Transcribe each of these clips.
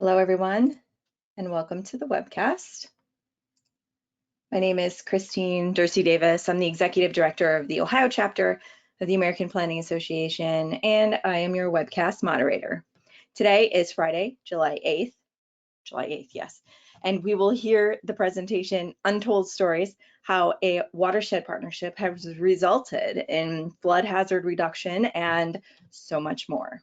Hello, everyone, and welcome to the webcast. My name is Christine Dorsey Davis. I'm the Executive Director of the Ohio chapter of the American Planning Association, and I am your webcast moderator. Today is Friday, July 8th, yes, and we will hear the presentation Untold Stories, how a watershed partnership has resulted in flood hazard reduction and so much more.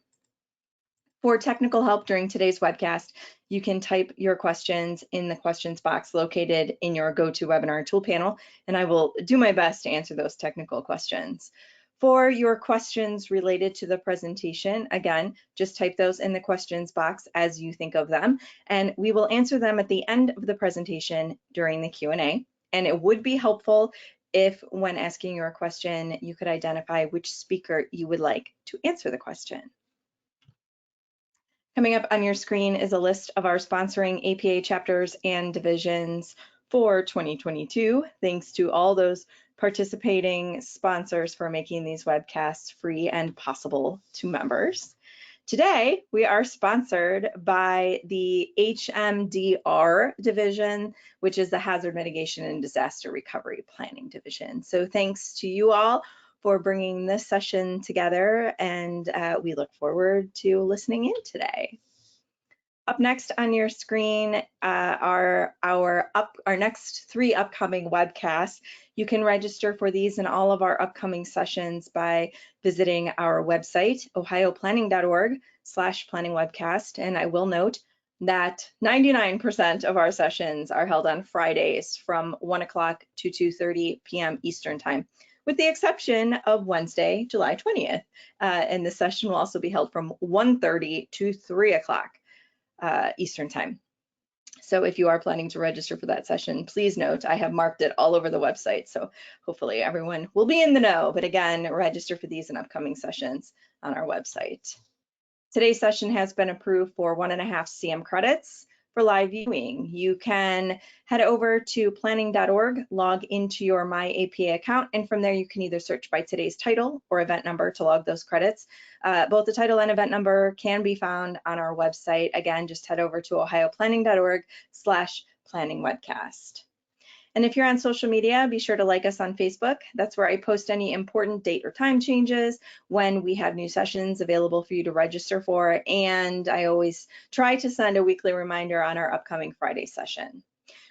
For technical help during today's webcast, you can type your questions in the questions box located in your GoToWebinar tool panel, and I will do my best to answer those technical questions. For your questions related to the presentation, again, just type those in the questions box as you think of them, and we will answer them at the end of the presentation during the Q&A. And it would be helpful if, when asking your question, you could identify which speaker you would like to answer the question. Coming up on your screen is a list of our sponsoring APA chapters and divisions for 2022. Thanks to all those participating sponsors for making these webcasts free and possible to members. Today, we are sponsored by the HMDR division, which is the Hazard Mitigation and Disaster Recovery Planning division. So thanks to you all for bringing this session together, and we look forward to listening in today. Up next on your screen are our next 3 upcoming webcasts. You can register for these and all of our upcoming sessions by visiting our website, ohioplanning.org/planningwebcast. And I will note that 99% of our sessions are held on Fridays from 1 o'clock to 2:30 p.m. Eastern Time, with the exception of Wednesday, July 20th. And this session will also be held from 1:30 to 3 o'clock Eastern Time. So if you are planning to register for that session, please note I have marked it all over the website, so hopefully everyone will be in the know. But again, register for these and upcoming sessions on our website. Today's session has been approved for 1.5 CM credits for live viewing. You can head over to planning.org, log into your My APA account, and from there you can either search by today's title or event number to log those credits. Both the title and event number can be found on our website. Again, just head over to ohioplanning.org/planningwebcast. And if you're on social media, be sure to like us on Facebook. That's where I post any important date or time changes, when we have new sessions available for you to register for. And I always try to send a weekly reminder on our upcoming Friday session.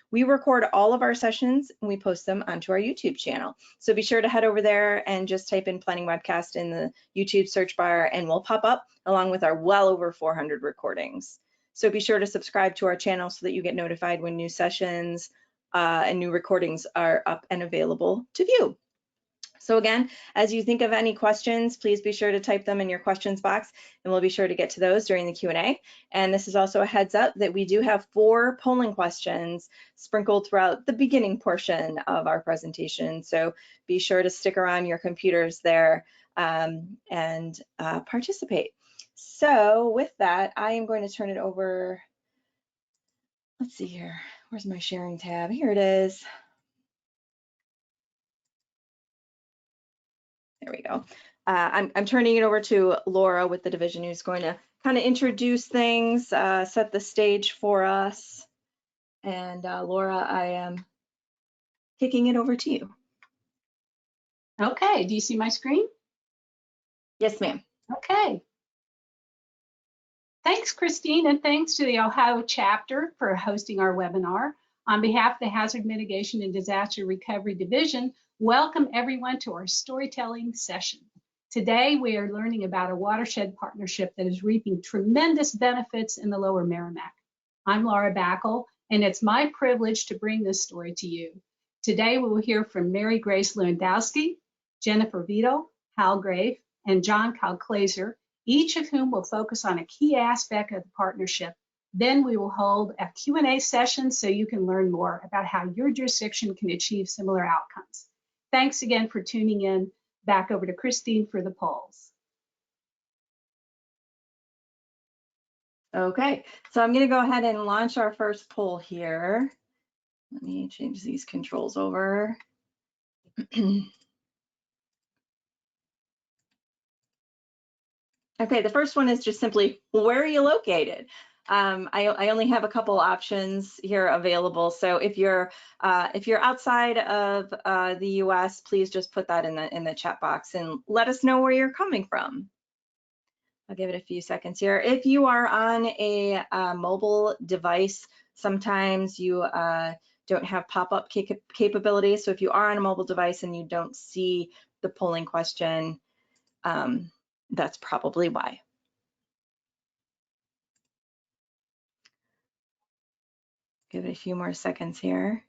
We record all of our sessions and we post them onto our YouTube channel. So be sure to head over there and just type in Planning Webcast in the YouTube search bar and we'll pop up along with our well over 400 recordings. So be sure to subscribe to our channel so that you get notified when new sessions and new recordings are up and available to view. So again, as you think of any questions, please be sure to type them in your questions box, and we'll be sure to get to those during the Q&A. And this is also a heads up that we do have 4 polling questions sprinkled throughout the beginning portion of our presentation. So be sure to stick around your computers there and participate. So with that, I am going to turn it over. Let's see here. Where's my sharing tab? Here it is. There we go. I'm turning it over to Laura with the division, who's going to kind of introduce things, set the stage for us. And Laura, I am kicking it over to you. Okay, do you see my screen? Yes, ma'am. Okay. Thanks, Christine, and thanks to the Ohio chapter for hosting our webinar. On behalf of the Hazard Mitigation and Disaster Recovery Division, welcome everyone to our storytelling session. Today, we are learning about a watershed partnership that is reaping tremendous benefits in the Lower Meramec. I'm Laura Backel, and it's my privilege to bring this story to you. Today, we will hear from Mary Grace Lewandowski, Jennifer Vito, Hal Grave, and John Kalklaser, each of whom will focus on a key aspect of the partnership. Then we will hold a Q&A session so you can learn more about how your jurisdiction can achieve similar outcomes. Thanks again for tuning in. Back over to Christine for the polls. Okay, so I'm going to go ahead and launch our first poll here. Let me change these controls over. Okay, the first one is just simply, where are you located? I only have a couple options here available. So if you're outside of the US, please just put that in the chat box and let us know where you're coming from. I'll give it a few seconds here. If you are on a mobile device, sometimes you don't have pop-up capabilities. So if you are on a mobile device and you don't see the polling question, that's probably why. Give it a few more seconds here.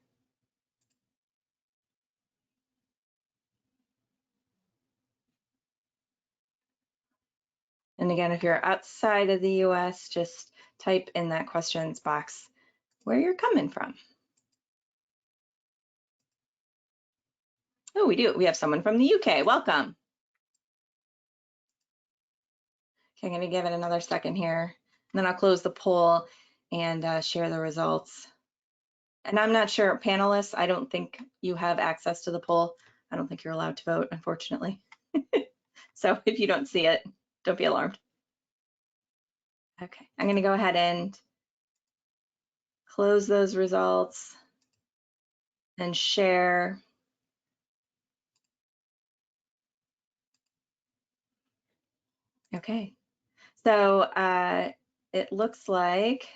And again, if you're outside of the US, just type in that questions box where you're coming from. Oh, we do. We have someone from the UK. Welcome. Okay, I'm going to give it another second here. And then I'll close the poll and share the results. And I'm not sure, panelists, I don't think you have access to the poll. I don't think you're allowed to vote, unfortunately. So if you don't see it, don't be alarmed. Okay, I'm going to go ahead and close those results and share. Okay, so it looks like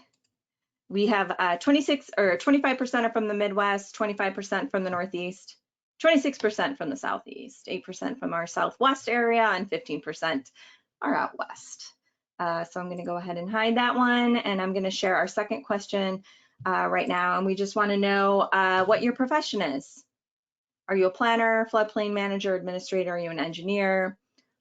we have 26 or 25% are from the Midwest, 25% from the Northeast, 26% from the Southeast, 8% from our Southwest area, and 15% are out West. So I'm going to go ahead and hide that one, and I'm going to share our second question right now. And we just want to know what your profession is. Are you a planner, floodplain manager, administrator? Are you an engineer,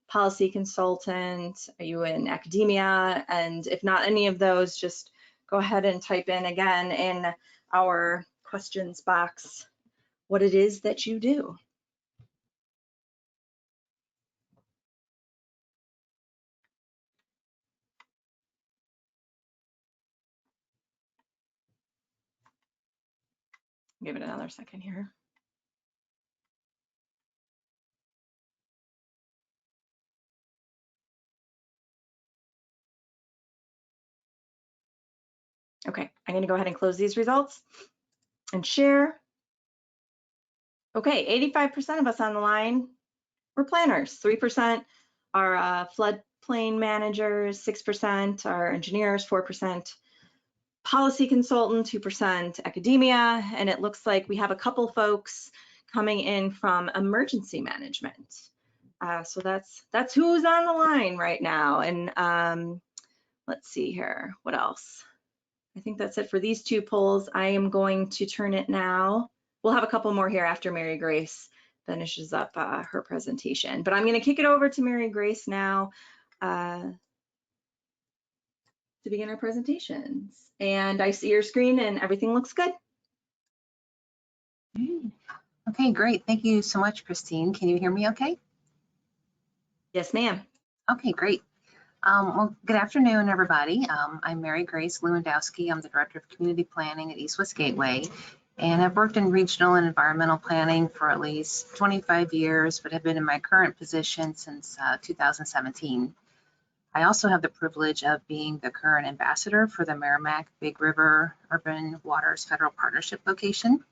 policy consultant? Are you in academia? And if not any of those, just go ahead and type in again in our questions box what it is that you do. Give it another second here. Okay, I'm going to go ahead and close these results and share. Okay, 85% of us on the line, we're planners. 3% are floodplain managers, 6% are engineers, 4% policy consultant, 2% academia, and it looks like we have a couple folks coming in from emergency management. So that's who's on the line right now. And let's see here, what else? I think that's it for these two polls. I am going to turn it now. We'll have a couple more here after Mary Grace finishes up her presentation, but I'm going to kick it over to Mary Grace now to begin our presentations. And I see your screen and everything looks good. Okay, great. Thank you so much, Christine. Can you hear me okay? Yes, ma'am. Okay, great. Well, good afternoon, everybody. I'm Mary Grace Lewandowski. I'm the Director of Community Planning at East West Gateway, and I've worked in regional and environmental planning for at least 25 years, but have been in my current position since 2017. I also have the privilege of being the current ambassador for the Merrimack Big River Urban Waters Federal Partnership location.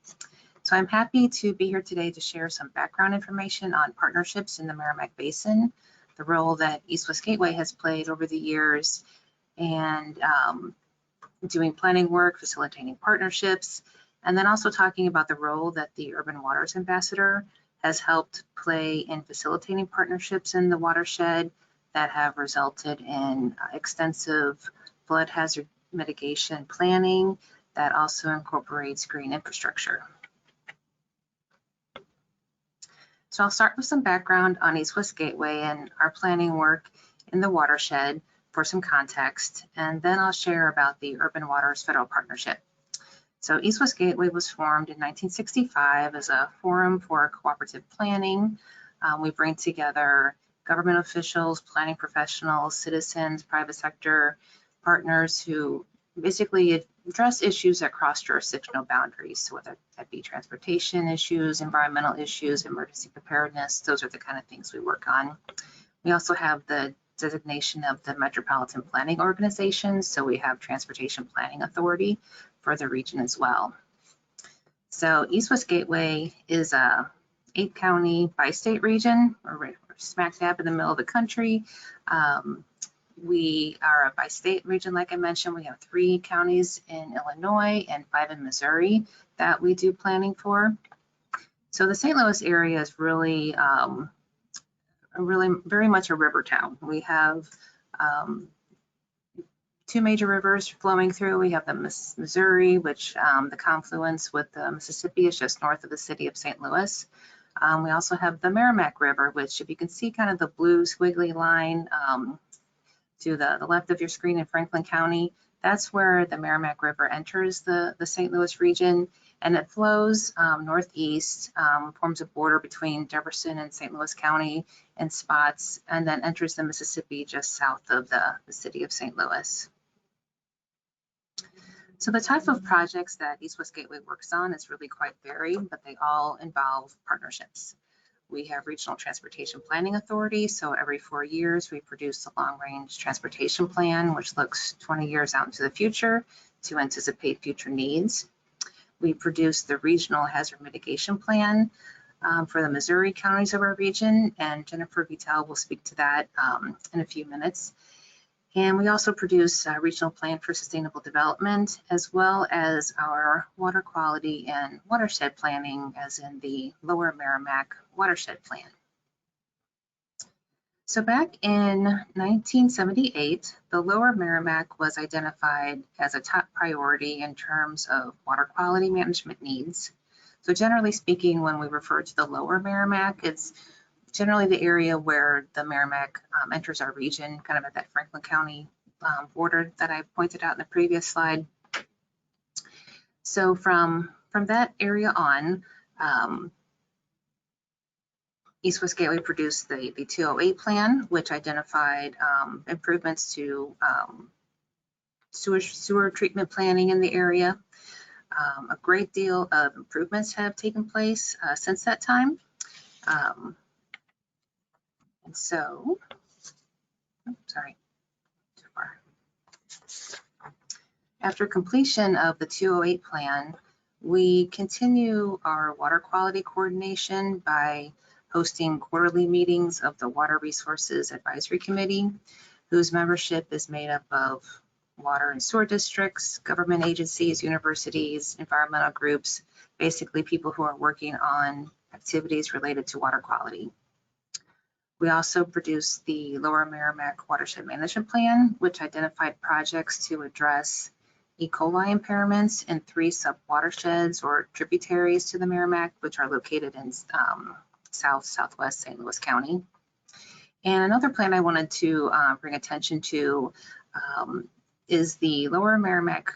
So I'm happy to be here today to share some background information on partnerships in the Merrimack Basin, the role that East West Gateway has played over the years, and doing planning work, facilitating partnerships, and then also talking about the role that the Urban Waters Ambassador has helped play in facilitating partnerships in the watershed that have resulted in extensive flood hazard mitigation planning that also incorporates green infrastructure. So I'll start with some background on East West Gateway and our planning work in the watershed for some context, and then I'll share about the Urban Waters Federal Partnership. So East West Gateway was formed in 1965 as a forum for cooperative planning. We bring together government officials, planning professionals, citizens, private sector partners who basically address issues that cross jurisdictional boundaries. So whether that be transportation issues, environmental issues, emergency preparedness, those are the kind of things we work on. We also have the designation of the Metropolitan Planning Organization, so we have Transportation Planning Authority for the region as well. So East West Gateway is a 8-county bi-state region. We're smack dab in the middle of the country. We are a bi-state region, like I mentioned. We have 3 counties in Illinois and 5 in Missouri that we do planning for. So the St. Louis area is really, very much a river town. We have 2 major rivers flowing through. We have the Missouri, which the confluence with the Mississippi is just north of the city of St. Louis. We also have the Merrimack River, which, if you can see kind of the blue squiggly line to the left of your screen in Franklin County, that's where the Merrimack River enters the St. Louis region, and it flows northeast, forms a border between Jefferson and St. Louis County in spots, and then enters the Mississippi just south of the city of St. Louis. So the type of projects that East West Gateway works on is really quite varied, but they all involve partnerships. We have Regional Transportation Planning Authority, so every 4 years we produce a long-range transportation plan, which looks 20 years out into the future to anticipate future needs. We produce the Regional Hazard Mitigation Plan for the Missouri counties of our region, and Jennifer Vitale will speak to that in a few minutes. And we also produce a Regional Plan for Sustainable Development, as well as our water quality and watershed planning, as in the Lower Meramec Watershed Plan. So back in 1978, the Lower Meramec was identified as a top priority in terms of water quality management needs. So generally speaking, when we refer to the Lower Meramec, it's generally the area where the Merrimack enters our region, kind of at that Franklin County border that I pointed out in the previous slide. So from that area on, East West Gateway produced the 208 plan, which identified improvements to sewer treatment planning in the area. A great deal of improvements have taken place since that time. And so, sorry, too far. After completion of the 208 plan, we continue our water quality coordination by hosting quarterly meetings of the Water Resources Advisory Committee, whose membership is made up of water and sewer districts, government agencies, universities, environmental groups, basically people who are working on activities related to water quality. We also produced the Lower Meramec Watershed Management Plan, which identified projects to address E. coli impairments in 3 sub-watersheds or tributaries to the Merrimack, which are located in southwest St. Louis County. And another plan I wanted to bring attention to is the Lower Meramec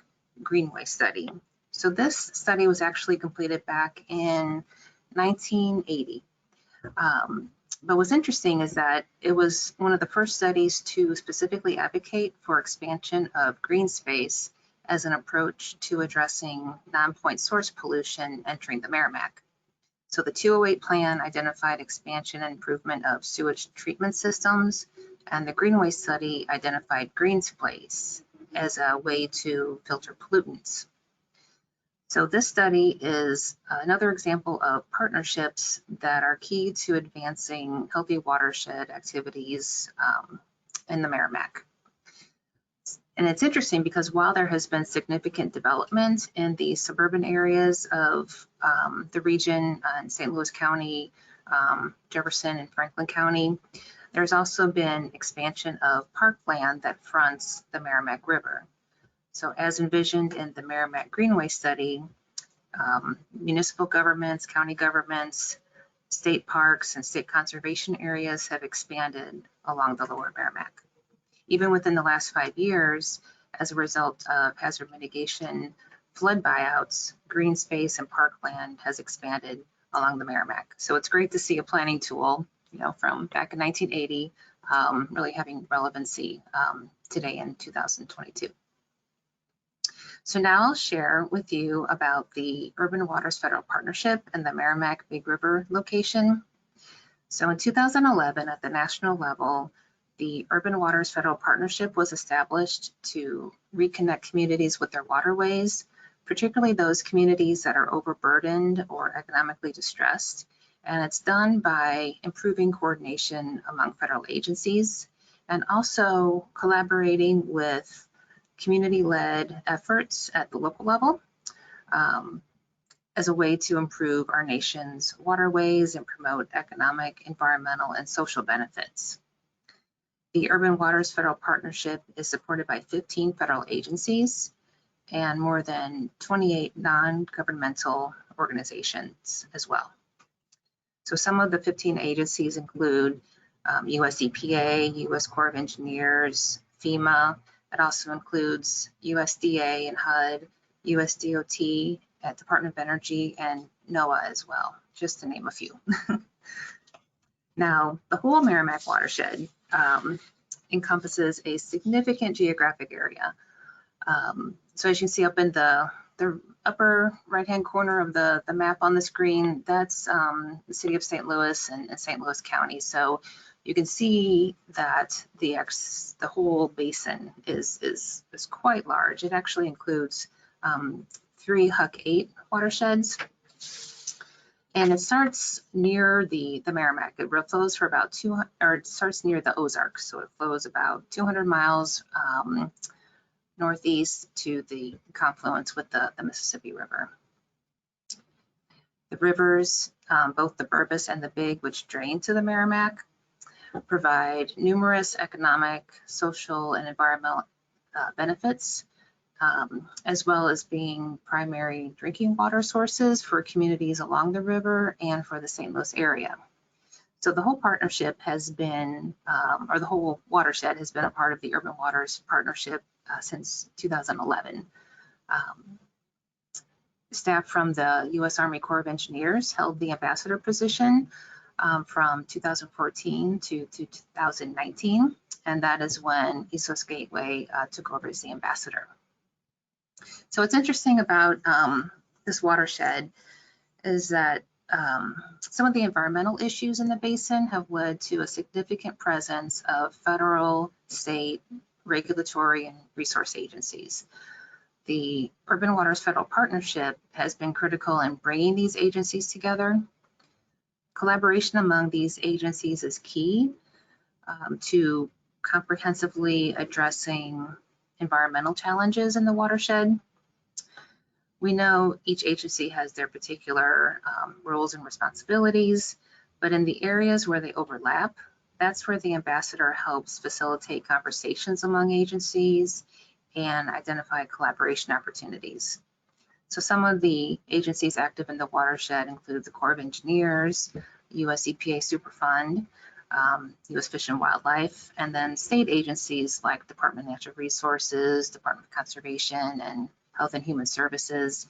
Greenway study. So this study was actually completed back in 1980. But what's interesting is that it was one of the first studies to specifically advocate for expansion of green space as an approach to addressing non-point source pollution entering the Merrimack. So the 208 plan identified expansion and improvement of sewage treatment systems, and the Greenway study identified green space as a way to filter pollutants. So this study is another example of partnerships that are key to advancing healthy watershed activities in the Merrimack. And it's interesting because while there has been significant development in the suburban areas of the region in St. Louis County, Jefferson and Franklin County, there's also been expansion of parkland that fronts the Merrimack River. So as envisioned in the Merrimack Greenway study, municipal governments, county governments, state parks, and state conservation areas have expanded along the Lower Meramec. Even within the last 5 years, as a result of hazard mitigation flood buyouts, green space and parkland has expanded along the Merrimack. So it's great to see a planning tool, from back in 1980, really having relevancy today in 2022. So now I'll share with you about the Urban Waters Federal Partnership and the Merrimack Big River location. So in 2011, at the national level, The Urban Waters Federal Partnership was established to reconnect communities with their waterways, particularly those communities that are overburdened or economically distressed. And it's done by improving coordination among federal agencies and also collaborating with community-led efforts at the local level as a way to improve our nation's waterways and promote economic, environmental, and social benefits. The Urban Waters Federal Partnership is supported by 15 federal agencies and more than 28 non-governmental organizations as well. So some of the 15 agencies include US EPA, US Corps of Engineers, FEMA. It also includes USDA and HUD, USDOT, Department of Energy, and NOAA as well, just to name a few. Now, the whole Merrimack watershed encompasses a significant geographic area. So as you see up in the upper right-hand corner of the map on the screen, that's the city of St. Louis and St. Louis County. So you can see that the whole basin is quite large. It actually includes 3 Huck 8 watersheds. And it starts near the Merrimack. It flows for about it starts near the Ozarks. So it flows about 200 miles northeast to the confluence with the Mississippi River. The rivers, both the Burbus and the Big, which drain to the Merrimack, provide numerous economic, social, and environmental benefits, as well as being primary drinking water sources for communities along the river and for the St. Louis area. So the whole partnership has been, or the whole watershed has been a part of the Urban Waters Partnership since 2011. Staff from the U.S. Army Corps of Engineers held the ambassador position from 2014 to 2019, and that is when East West Gateway took over as the ambassador. So what's interesting about this watershed is that some of the environmental issues in the basin have led to a significant presence of federal, state, regulatory, and resource agencies. The Urban Waters Federal Partnership has been critical in bringing these agencies together. Collaboration among these agencies is key to comprehensively addressing environmental challenges in the watershed. We know each agency has their particular roles and responsibilities, but in the areas where they overlap, that's where the ambassador helps facilitate conversations among agencies and identify collaboration opportunities. So some of the agencies active in the watershed include the Corps of Engineers, US EPA Superfund, US Fish and Wildlife, and then state agencies like Department of Natural Resources, Department of Conservation, and Health and Human Services,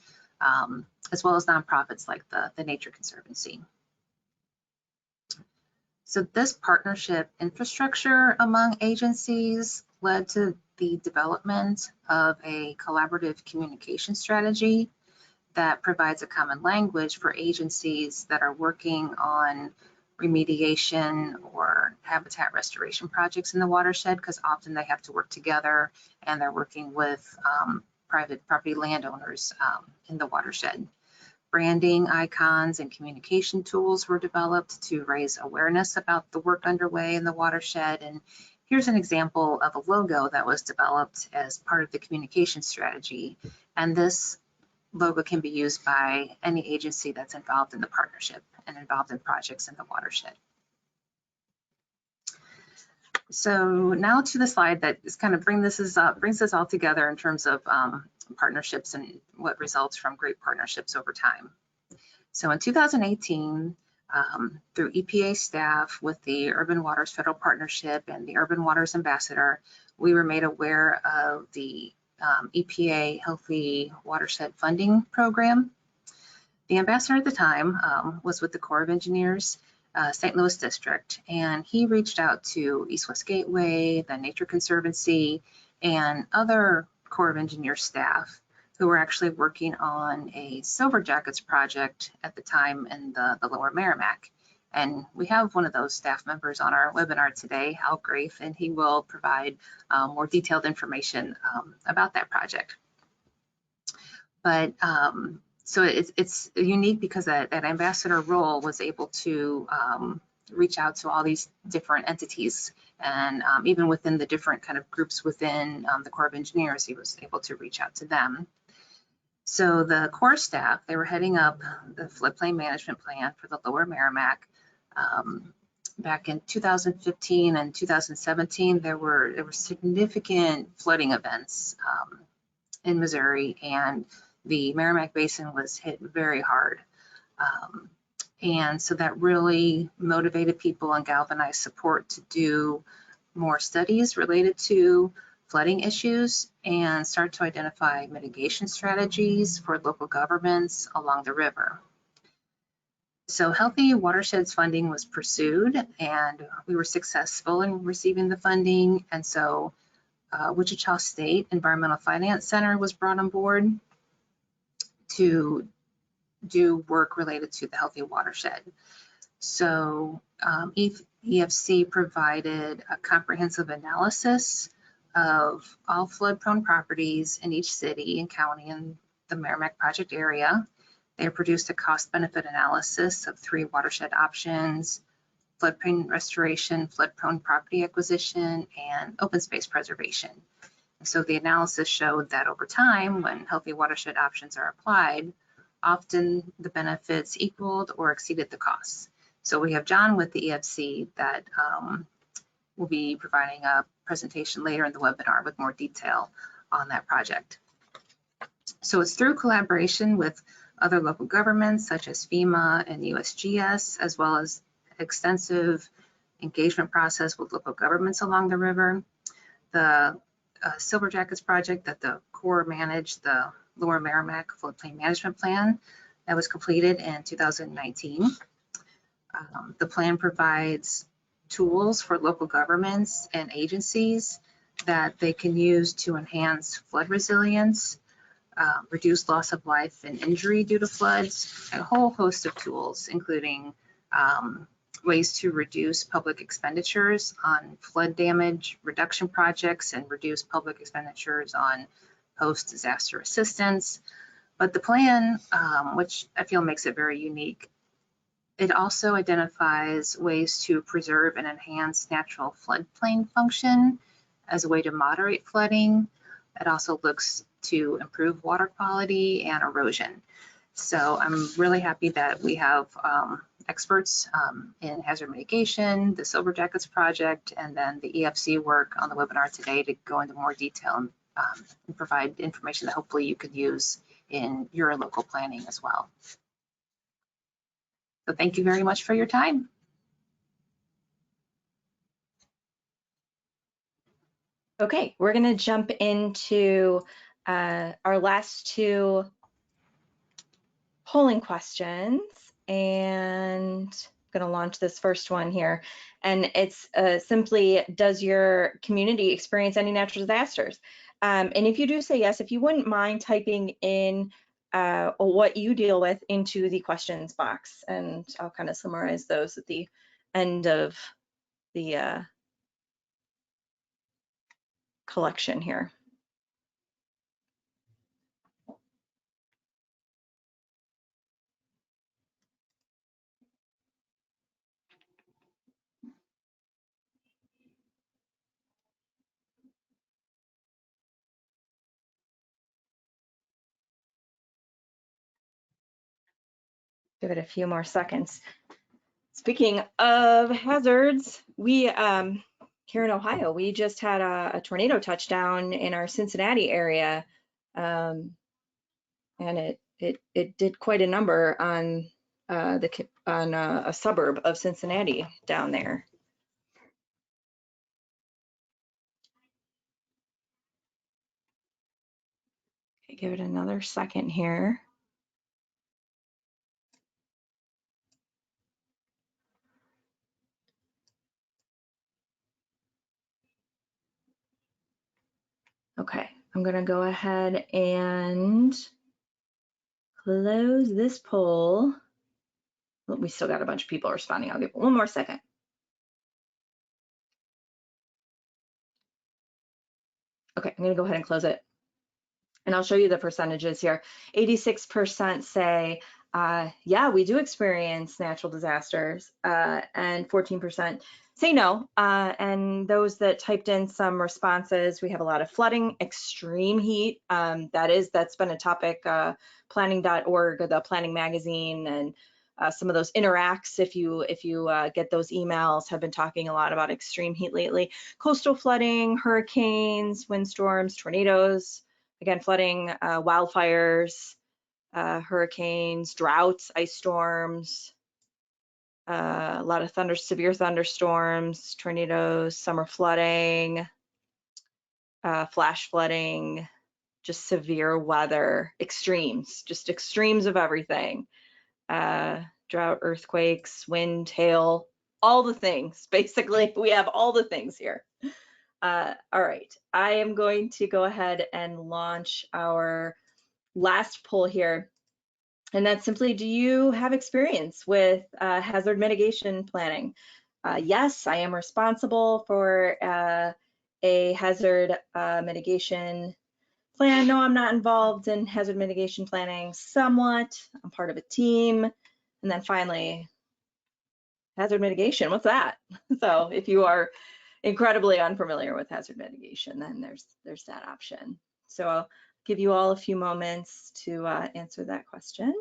as well as nonprofits like the Nature Conservancy. So this partnership infrastructure among agencies led to the development of a collaborative communication strategy that provides a common language for agencies that are working on remediation or habitat restoration projects in the watershed, because often they have to work together and they're working with private property landowners in the watershed. Branding icons and communication tools were developed to raise awareness about the work underway in the watershed. And here's an example of a logo that was developed as part of the communication strategy. And this logo can be used by any agency that's involved in the partnership and involved in projects in the watershed. So now to the slide that is kind of brings this all together in terms of partnerships and what results from great partnerships over time. So in 2018, through EPA staff with the Urban Waters Federal Partnership and the Urban Waters Ambassador, we were made aware of the EPA Healthy Watershed Funding Program. The ambassador at the time was with the Corps of Engineers, St. Louis District, and he reached out to East West Gateway, the Nature Conservancy, and other Corps of Engineers staff who were actually working on a Silver Jackets project at the time in the Lower Meramec. And we have one of those staff members on our webinar today, Hal Grafe, and he will provide more detailed information about that project. But so it's unique because that ambassador role was able to reach out to all these different entities, and even within the different kind of groups within the Corps of Engineers, he was able to reach out to them. So the Corps staff, they were heading up the floodplain management plan for the Lower Meramec. Back in 2015 and 2017, there were significant flooding events in Missouri, and the Merrimack Basin was hit very hard. And so that really motivated people and galvanized support to do more studies related to flooding issues and start to identify mitigation strategies for local governments along the river. So Healthy Watersheds funding was pursued, and we were successful in receiving the funding. And so Wichita State Environmental Finance Center was brought on board to do work related to the Healthy Watershed. So EFC provided a comprehensive analysis of all flood-prone properties in each city and county in the Merrimack project area. They produced a cost-benefit analysis of 3 watershed options: floodplain restoration, flood-prone property acquisition, and open space preservation. So the analysis showed that over time, when healthy watershed options are applied, often the benefits equaled or exceeded the costs. So we have John with the EFC that will be providing a presentation later in the webinar with more detail on that project. So it's through collaboration with other local governments such as FEMA and USGS, as well as extensive engagement process with local governments along the river. The Silver Jackets project that the Corps managed, the Lower Meramec Floodplain Management Plan, that was completed in 2019. The plan provides tools for local governments and agencies that they can use to enhance flood resilience, reduce loss of life and injury due to floods, and a whole host of tools, including ways to reduce public expenditures on flood damage reduction projects and reduce public expenditures on post-disaster assistance. But the plan, which I feel makes it very unique, it also identifies ways to preserve and enhance natural floodplain function as a way to moderate flooding. It also looks to improve water quality and erosion. So I'm really happy that we have experts in hazard mitigation, the Silver Jackets project, and then the EFC work on the webinar today to go into more detail and provide information that hopefully you could use in your local planning as well. So thank you very much for your time. Okay, we're going to jump into our last 2 polling questions, and I'm going to launch this first one here. And it's simply, does your community experience any natural disasters? And if you do say yes, if you wouldn't mind typing in what you deal with into the questions box, and I'll kind of summarize those at the end of the collection here. Give it a few more seconds. Speaking of hazards, we here in Ohio, we just had a tornado touchdown in our Cincinnati area, and it did quite a number on a suburb of Cincinnati down there. Okay, give it another second here. Okay, I'm gonna go ahead and close this poll. We still got a bunch of people responding. I'll give it one more second. Okay, I'm gonna go ahead and close it. And I'll show you the percentages here. 86% say, yeah, we do experience natural disasters, and 14% say no. And those that typed in some responses, we have a lot of flooding, extreme heat. That's been a topic, planning.org, the planning magazine, and some of those interacts, if you get those emails, have been talking a lot about extreme heat lately. Coastal flooding, hurricanes, windstorms, tornadoes, again, flooding, wildfires, hurricanes, droughts, ice storms, a lot of severe thunderstorms, tornadoes, summer flooding, flash flooding, just severe weather, extremes, just extremes of everything. Drought, earthquakes, wind, hail, all the things. Basically, we have all the things here. All right, I am going to go ahead and launch our last poll here. And that's simply, do you have experience with hazard mitigation planning? Yes, I am responsible for a hazard mitigation plan. No, I'm not involved in hazard mitigation planning. Somewhat, I'm part of a team. And then finally, hazard mitigation, what's that? So if you are incredibly unfamiliar with hazard mitigation, then there's that option. So I'll give you all a few moments to answer that question.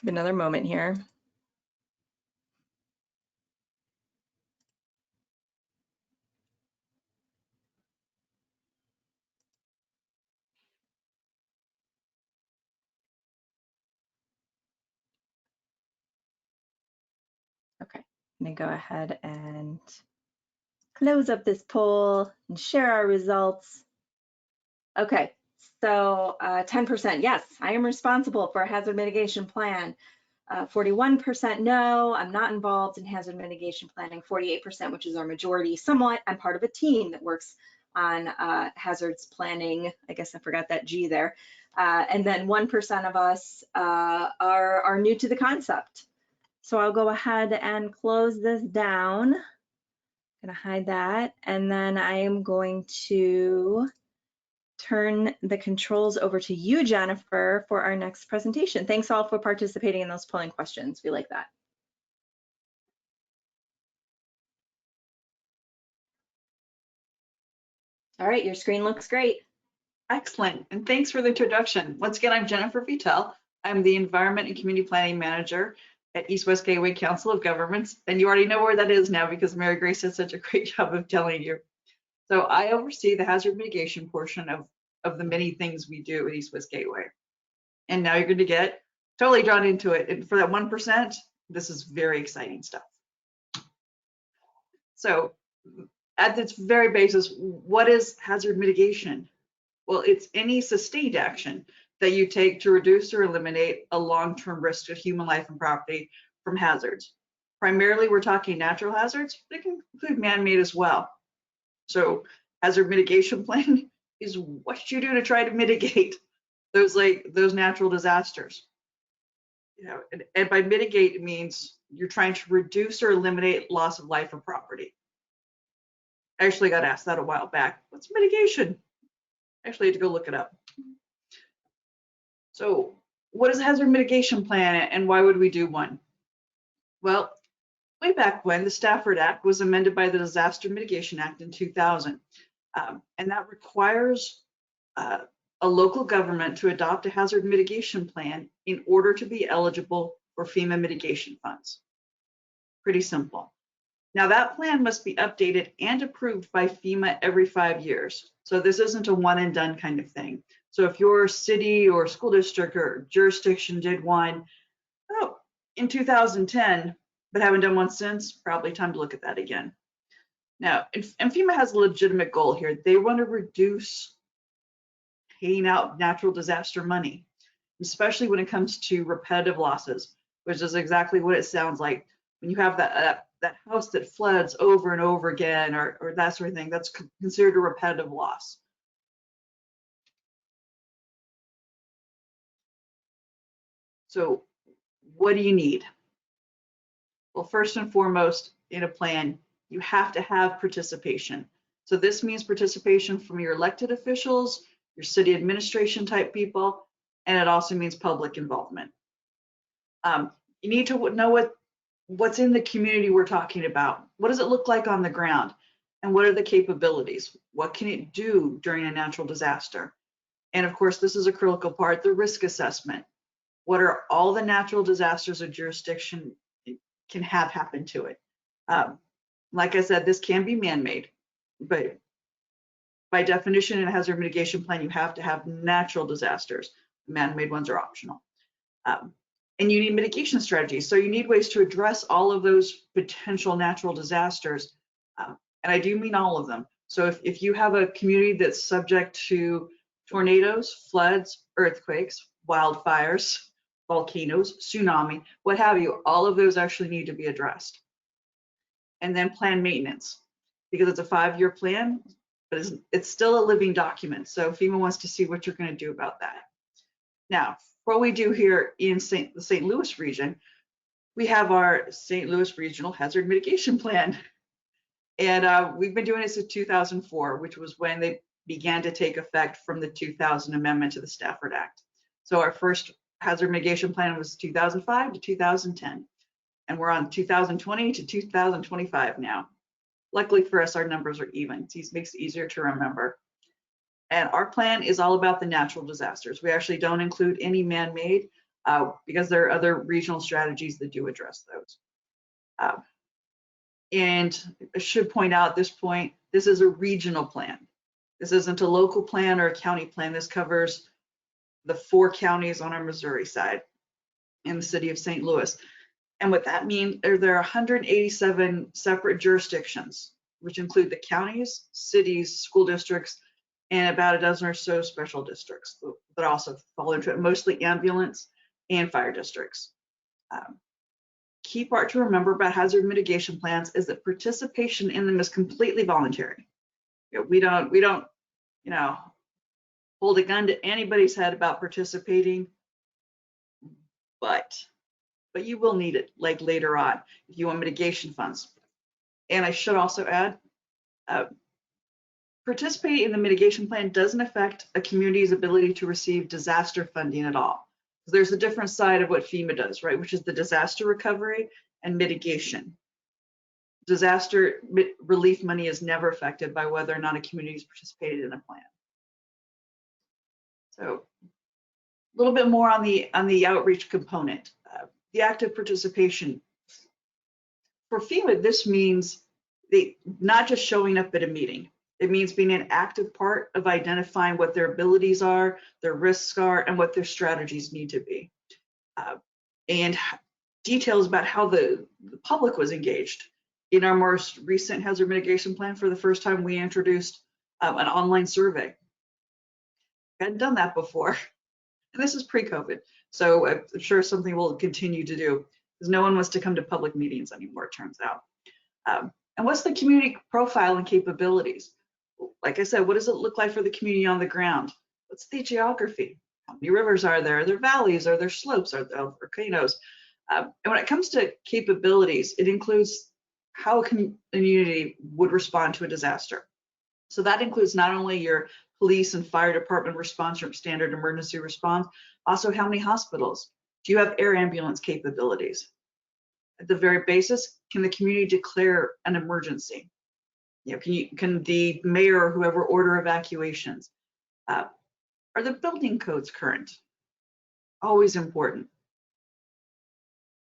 Give another moment here. Okay, I'm gonna go ahead and close up this poll and share our results. Okay, so 10%, yes, I am responsible for a hazard mitigation plan. 41% no, I'm not involved in hazard mitigation planning. 48%, which is our majority, somewhat, I'm part of a team that works on hazards planning. I guess I forgot that G there. And then 1% of us are new to the concept. So I'll go ahead and close this down. I'm gonna hide that. And then I am going to turn the controls over to you, Jennifer, for our next presentation. Thanks all for participating in those polling questions. We like that. All right, your screen looks great. Excellent, and thanks for the introduction. Once again, I'm Jennifer Vitale. I'm the Environment and Community Planning Manager at East West Gateway Council of Governments, and you already know where that is now because Mary Grace did such a great job of telling you. So I oversee the hazard mitigation portion of the many things we do at East West Gateway. And now you're going to get totally drawn into it. And for that 1%, this is very exciting stuff. So at its very basis, what is hazard mitigation? Well, it's any sustained action that you take to reduce or eliminate a long-term risk to human life and property from hazards. Primarily, we're talking natural hazards, but it can include man-made as well. So hazard mitigation plan is what you do to try to mitigate those natural disasters. You know, and by mitigate, it means you're trying to reduce or eliminate loss of life or property. I actually got asked that a while back. What's mitigation? Actually had to go look it up. So what is a hazard mitigation plan and why would we do one? Well, way back when the Stafford Act was amended by the Disaster Mitigation Act in 2000. And that requires a local government to adopt a hazard mitigation plan in order to be eligible for FEMA mitigation funds. Pretty simple. Now that plan must be updated and approved by FEMA every 5 years. So this isn't a one and done kind of thing. So if your city or school district or jurisdiction did one in 2010, but haven't done one since, probably time to look at that again. Now, and FEMA has a legitimate goal here. They want to reduce paying out natural disaster money, especially when it comes to repetitive losses, which is exactly what it sounds like. When you have that house that floods over and over again, or that sort of thing, that's considered a repetitive loss. So what do you need? Well, first and foremost, in a plan, you have to have participation. So this means participation from your elected officials, your city administration type people, and it also means public involvement. You need to know what's in the community we're talking about. What does it look like on the ground? And what are the capabilities? What can it do during a natural disaster? And of course, this is a critical part, the risk assessment. What are all the natural disasters a jurisdiction can have happen to it? Like I said, this can be man-made, but by definition in a hazard mitigation plan, you have to have natural disasters. Man-made ones are optional. And you need mitigation strategies. So you need ways to address all of those potential natural disasters. And I do mean all of them. So if you have a community that's subject to tornadoes, floods, earthquakes, wildfires, volcanoes, tsunami, what have you, all of those actually need to be addressed. And then plan maintenance, because it's a 5-year plan, but it's still a living document. So FEMA wants to see what you're going to do about that. Now, what we do here in the St. Louis region, we have our St. Louis Regional Hazard Mitigation Plan. And we've been doing it since 2004, which was when they began to take effect from the 2000 amendment to the Stafford Act. So our first hazard mitigation plan was 2005 to 2010. And we're on 2020 to 2025 now. Luckily for us, our numbers are even. It makes it easier to remember. And our plan is all about the natural disasters. We actually don't include any man-made because there are other regional strategies that do address those. And I should point out at this point, this is a regional plan. This isn't a local plan or a county plan. This covers the 4 counties on our Missouri side and the city of St. Louis. And what that means, there are 187 separate jurisdictions, which include the counties, cities, school districts, and about a dozen or so special districts that also fall into it, mostly ambulance and fire districts. Key part to remember about hazard mitigation plans is that participation in them is completely voluntary. We don't, hold a gun to anybody's head about participating, but you will need it like later on if you want mitigation funds. And I should also add, participating in the mitigation plan doesn't affect a community's ability to receive disaster funding at all. There's a different side of what FEMA does, right, which is the disaster recovery and mitigation. Disaster relief money is never affected by whether or not a community has participated in a plan. So a little bit more on the outreach component. The active participation. For FEMA, this means not just showing up at a meeting. It means being an active part of identifying what their abilities are, their risks are, and what their strategies need to be. And details about how the public was engaged. In our most recent hazard mitigation plan, for the first time, we introduced an online survey. I hadn't done that before. And this is pre-COVID. So I'm sure something we'll continue to do, because no one wants to come to public meetings anymore, it turns out. And what's the community profile and capabilities? Like I said, what does it look like for the community on the ground? What's the geography? How many rivers are there? Are there valleys? Are there slopes? Are there volcanoes? And when it comes to capabilities, it includes how a community would respond to a disaster. So that includes not only your police and fire department response from standard emergency response, also how many hospitals? Do you have air ambulance capabilities? At the very basis, can the community declare an emergency? Can the mayor or whoever order evacuations? Are the building codes current? Always important.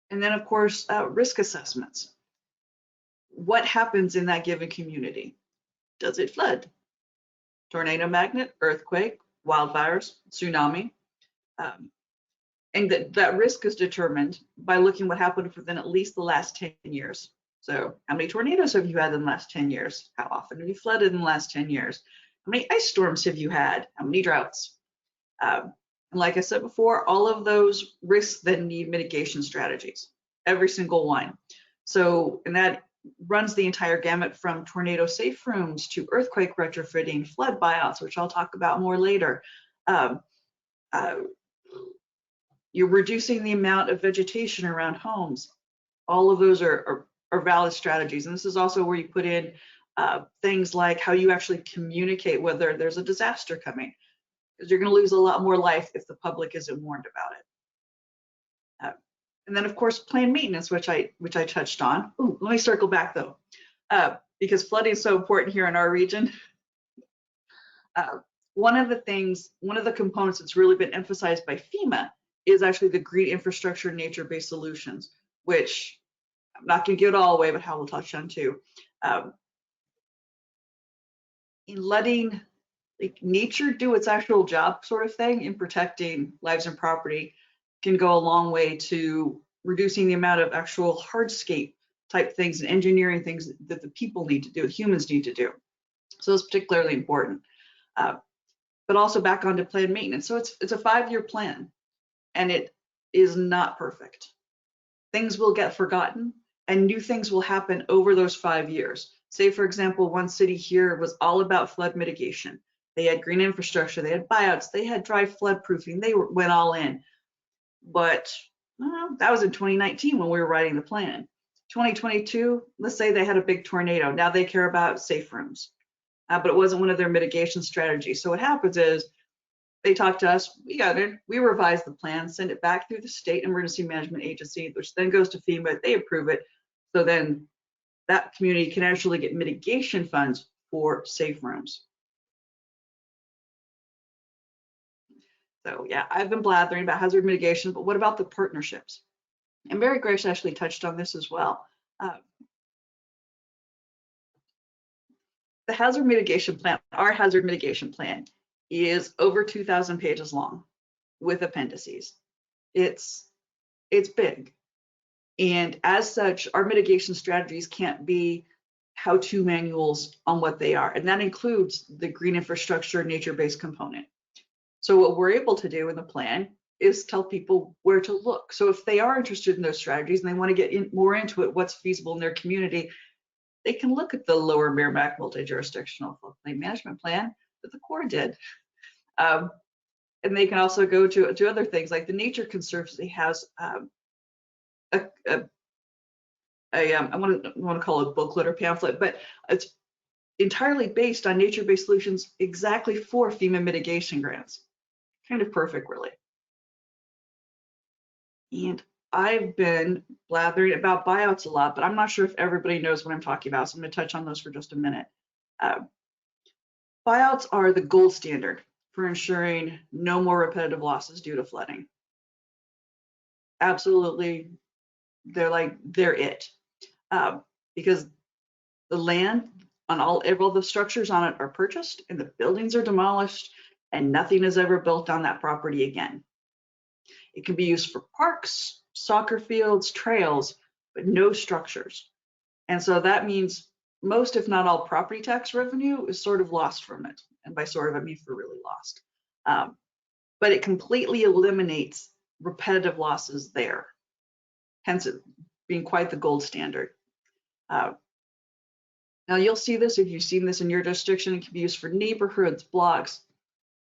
And then of course, risk assessments. What happens in that given community? Does it flood? Tornado magnet, earthquake, wildfires, tsunami. And that risk is determined by looking what happened within at least the last 10 years. So how many tornadoes have you had in the last 10 years? How often have you flooded in the last 10 years? How many ice storms have you had? How many droughts? And like I said before, all of those risks then need mitigation strategies, every single one. So, and that runs the entire gamut from tornado safe rooms to earthquake retrofitting, flood buyouts, which I'll talk about more later. You're reducing the amount of vegetation around homes. All of those are valid strategies. And this is also where you put in things like how you actually communicate whether there's a disaster coming, because you're going to lose a lot more life if the public isn't warned about it. And then, of course, planned maintenance, which I touched on. Ooh, let me circle back though, because flooding is so important here in our region. One of the components that's really been emphasized by FEMA is actually the green infrastructure, nature-based solutions, which I'm not going to give it all away, but Hal will touch on too. In letting nature do its actual job, sort of thing, in protecting lives and property, can go a long way to reducing the amount of actual hardscape type things and engineering things that the people need to do, humans need to do. So it's particularly important. But also back onto planned maintenance. So it's a 5-year plan, and it is not perfect. Things will get forgotten, and new things will happen over those 5 years. Say, for example, one city here was all about flood mitigation. They had green infrastructure, they had buyouts, they had dry flood proofing, they went all in. But that was in 2019 when we were writing the plan. 2022, let's say they had a big tornado. Now they care about safe rooms, but it wasn't one of their mitigation strategies. So what happens is they talk to us, we got it, we revise the plan, send it back through the state emergency management agency, which then goes to FEMA, they approve it. So then that community can actually get mitigation funds for safe rooms. So yeah, I've been blathering about hazard mitigation, but what about the partnerships? And Mary Grace actually touched on this as well. The hazard mitigation plan, our hazard mitigation plan, is over 2,000 pages long with appendices. It's big. And as such, our mitigation strategies can't be how-to manuals on what they are. And that includes the green infrastructure, nature-based component. So what we're able to do in the plan is tell people where to look. So if they are interested in those strategies and they want to get more into it, what's feasible in their community, they can look at the Lower Meramec multi-jurisdictional floodplain management plan that the Corps did. And they can also go to other things like the Nature Conservancy has I want to call it a booklet or pamphlet, but it's entirely based on nature-based solutions exactly for FEMA mitigation grants. Kind of perfect, really. And I've been blathering about buyouts a lot, but I'm not sure if everybody knows what I'm talking about, so I'm going to touch on those for just a minute. Buyouts are the gold standard for ensuring no more repetitive losses due to flooding. Absolutely, they're it. Because the land on all the structures on it are purchased and the buildings are demolished and nothing is ever built on that property again. It can be used for parks, soccer fields, trails, but no structures. And so that means most, if not all, property tax revenue is sort of lost from it. And by sort of, I mean for really lost. But it completely eliminates repetitive losses there. Hence it being quite the gold standard. Now you'll see this if you've seen this in your jurisdiction. It can be used for neighborhoods, blocks,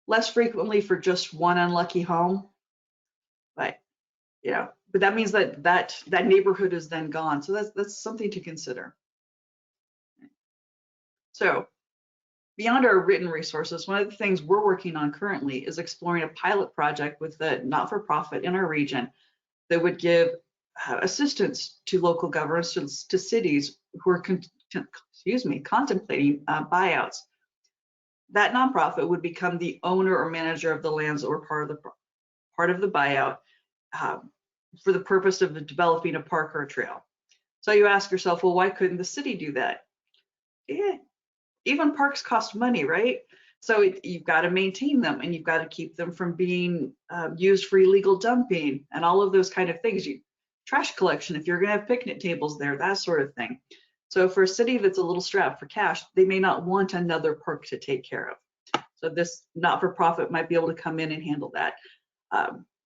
less frequently for just one unlucky home. But but that means that neighborhood is then gone. So that's something to consider. So beyond our written resources, one of the things we're working on currently is exploring a pilot project with a not-for-profit in our region that would give assistance to local governments, to cities who are contemplating buyouts. That nonprofit would become the owner or manager of the lands that were part of the buyout for the purpose of developing a park or a trail. So you ask yourself, well, why couldn't the city do that? Yeah, even parks cost money, right? So you've got to maintain them and you've got to keep them from being used for illegal dumping and all of those kind of things. Trash collection, if you're going to have picnic tables there, that sort of thing. So for a city that's a little strapped for cash, they may not want another park to take care of. So this not-for-profit might be able to come in and handle that.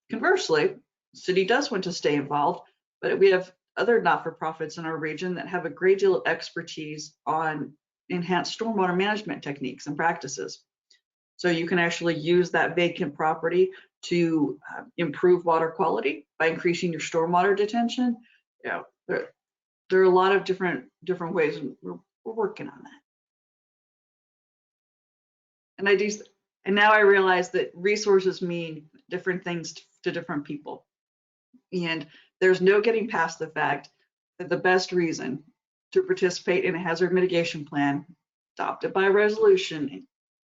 Conversely, the city does want to stay involved, but we have other not-for-profits in our region that have a great deal of expertise on enhanced stormwater management techniques and practices. So you can actually use that vacant property to improve water quality by increasing your stormwater detention. You know, there are a lot of different ways, and we're working on that. And now I realize that resources mean different things to different people. And there's no getting past the fact that the best reason to participate in a hazard mitigation plan adopted by resolution,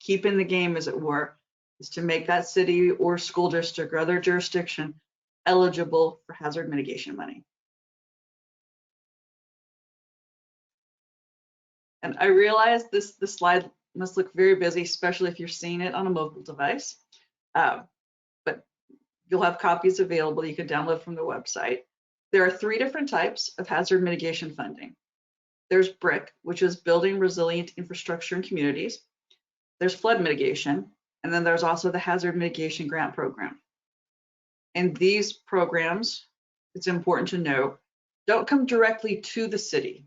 keep in the game as it were, is to make that city or school district or other jurisdiction eligible for hazard mitigation money. And I realize this slide must look very busy, especially if you're seeing it on a mobile device. But you'll have copies available you can download from the website. There are 3 different types of hazard mitigation funding. There's BRIC, which is Building Resilient Infrastructure in Communities. There's flood mitigation, and then there's also the Hazard Mitigation Grant Program. And these programs, it's important to note, don't come directly to the city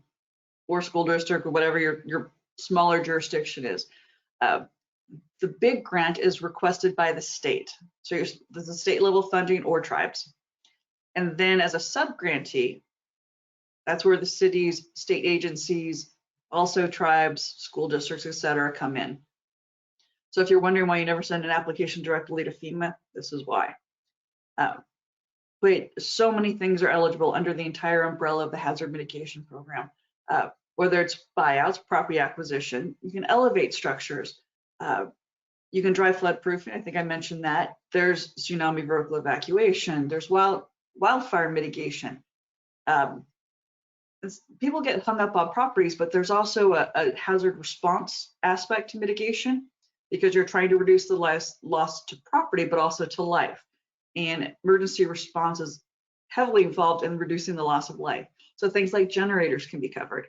or school district or whatever your smaller jurisdiction is. The big grant is requested by the state. So there's a state level funding or tribes. And then as a sub-grantee, that's where the cities, state agencies, also tribes, school districts, et cetera, come in. So if you're wondering why you never send an application directly to FEMA, this is why. But so many things are eligible under the entire umbrella of the hazard mitigation program. Whether it's buyouts, property acquisition, you can elevate structures. You can dry flood proofing, I think I mentioned that. There's tsunami vertical evacuation. There's wildfire mitigation. People get hung up on properties, but there's also a hazard response aspect to mitigation because you're trying to reduce the loss to property, but also to life. And emergency response is heavily involved in reducing the loss of life. So things like generators can be covered.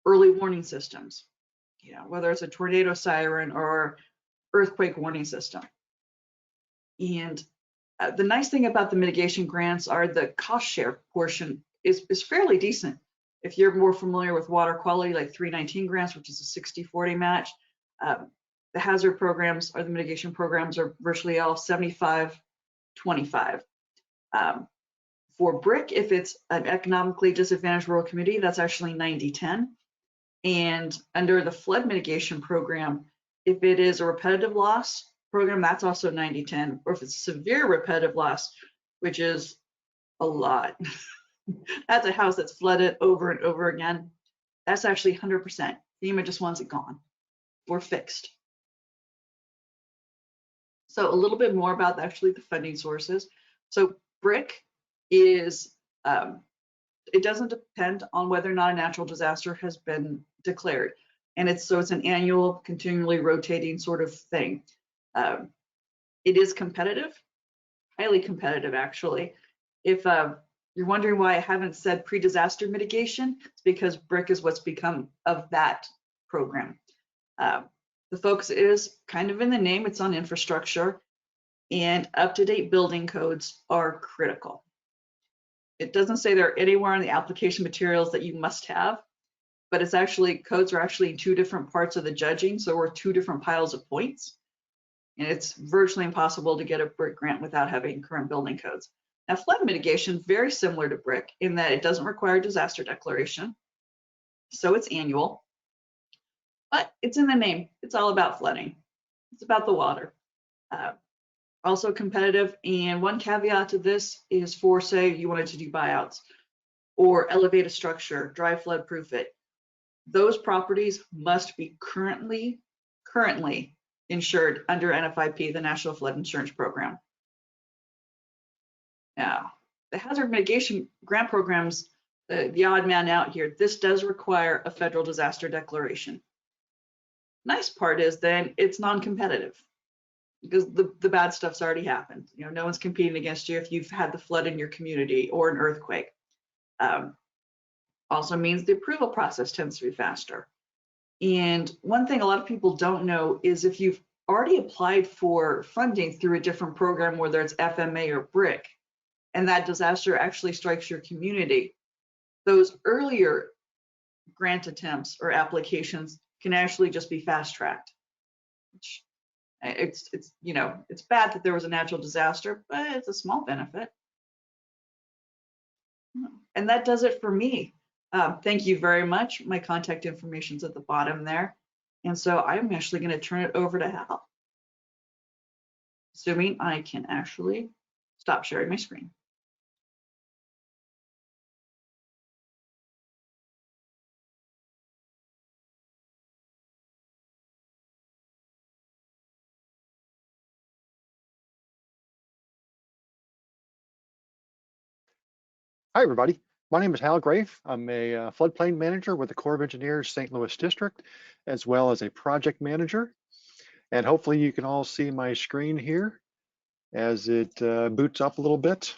Early warning systems, whether it's a tornado siren or earthquake warning system. And the nice thing about the mitigation grants are the cost share portion is fairly decent. If you're more familiar with water quality, like 319 grants, which is a 60-40 match, the hazard programs or the mitigation programs are virtually all 75-25. For BRIC, if it's an economically disadvantaged rural community, that's actually 90-10. And under the flood mitigation program, if it is a repetitive loss program, that's also 90-10. Or if it's severe repetitive loss, which is a lot, that's a house that's flooded over and over again, that's actually 100%. FEMA just wants it gone or fixed. So a little bit more about actually the funding sources. So BRIC is, it doesn't depend on whether or not a natural disaster has been declared. And it's an annual, continually rotating sort of thing. It is competitive, highly competitive actually. If you're wondering why I haven't said pre-disaster mitigation, it's because BRIC is what's become of that program. The focus is kind of in the name, it's on infrastructure, and up-to-date building codes are critical. It doesn't say they're anywhere in the application materials that you must have, but it's actually, codes are actually in 2 different parts of the judging, so we're 2 different piles of points. And it's virtually impossible to get a BRIC grant without having current building codes. Now, flood mitigation, very similar to BRIC in that it doesn't require disaster declaration, so it's annual. But it's in the name, it's all about flooding. It's about the water. Also competitive, and one caveat to this is for, say, you wanted to do buyouts or elevate a structure, dry flood proof it. Those properties must be currently insured under NFIP, the National Flood Insurance Program. Now, the hazard mitigation grant programs, the odd man out here, this does require a federal disaster declaration. Nice part is then it's non-competitive because the bad stuff's already happened. No one's competing against you if you've had the flood in your community or an earthquake. Also means the approval process tends to be faster. And one thing a lot of people don't know is if you've already applied for funding through a different program, whether it's FMA or BRIC, and that disaster actually strikes your community, those earlier grant attempts or applications can actually just be fast-tracked. It's it's bad that there was a natural disaster, but it's a small benefit. And that does it for me. Thank you very much. My contact information's at the bottom there. And so I'm actually going to turn it over to Hal, assuming I can actually stop sharing my screen. Hi, everybody. My name is Hal Grave. I'm a floodplain manager with the Corps of Engineers St. Louis District, as well as a project manager. And hopefully you can all see my screen here as it boots up a little bit.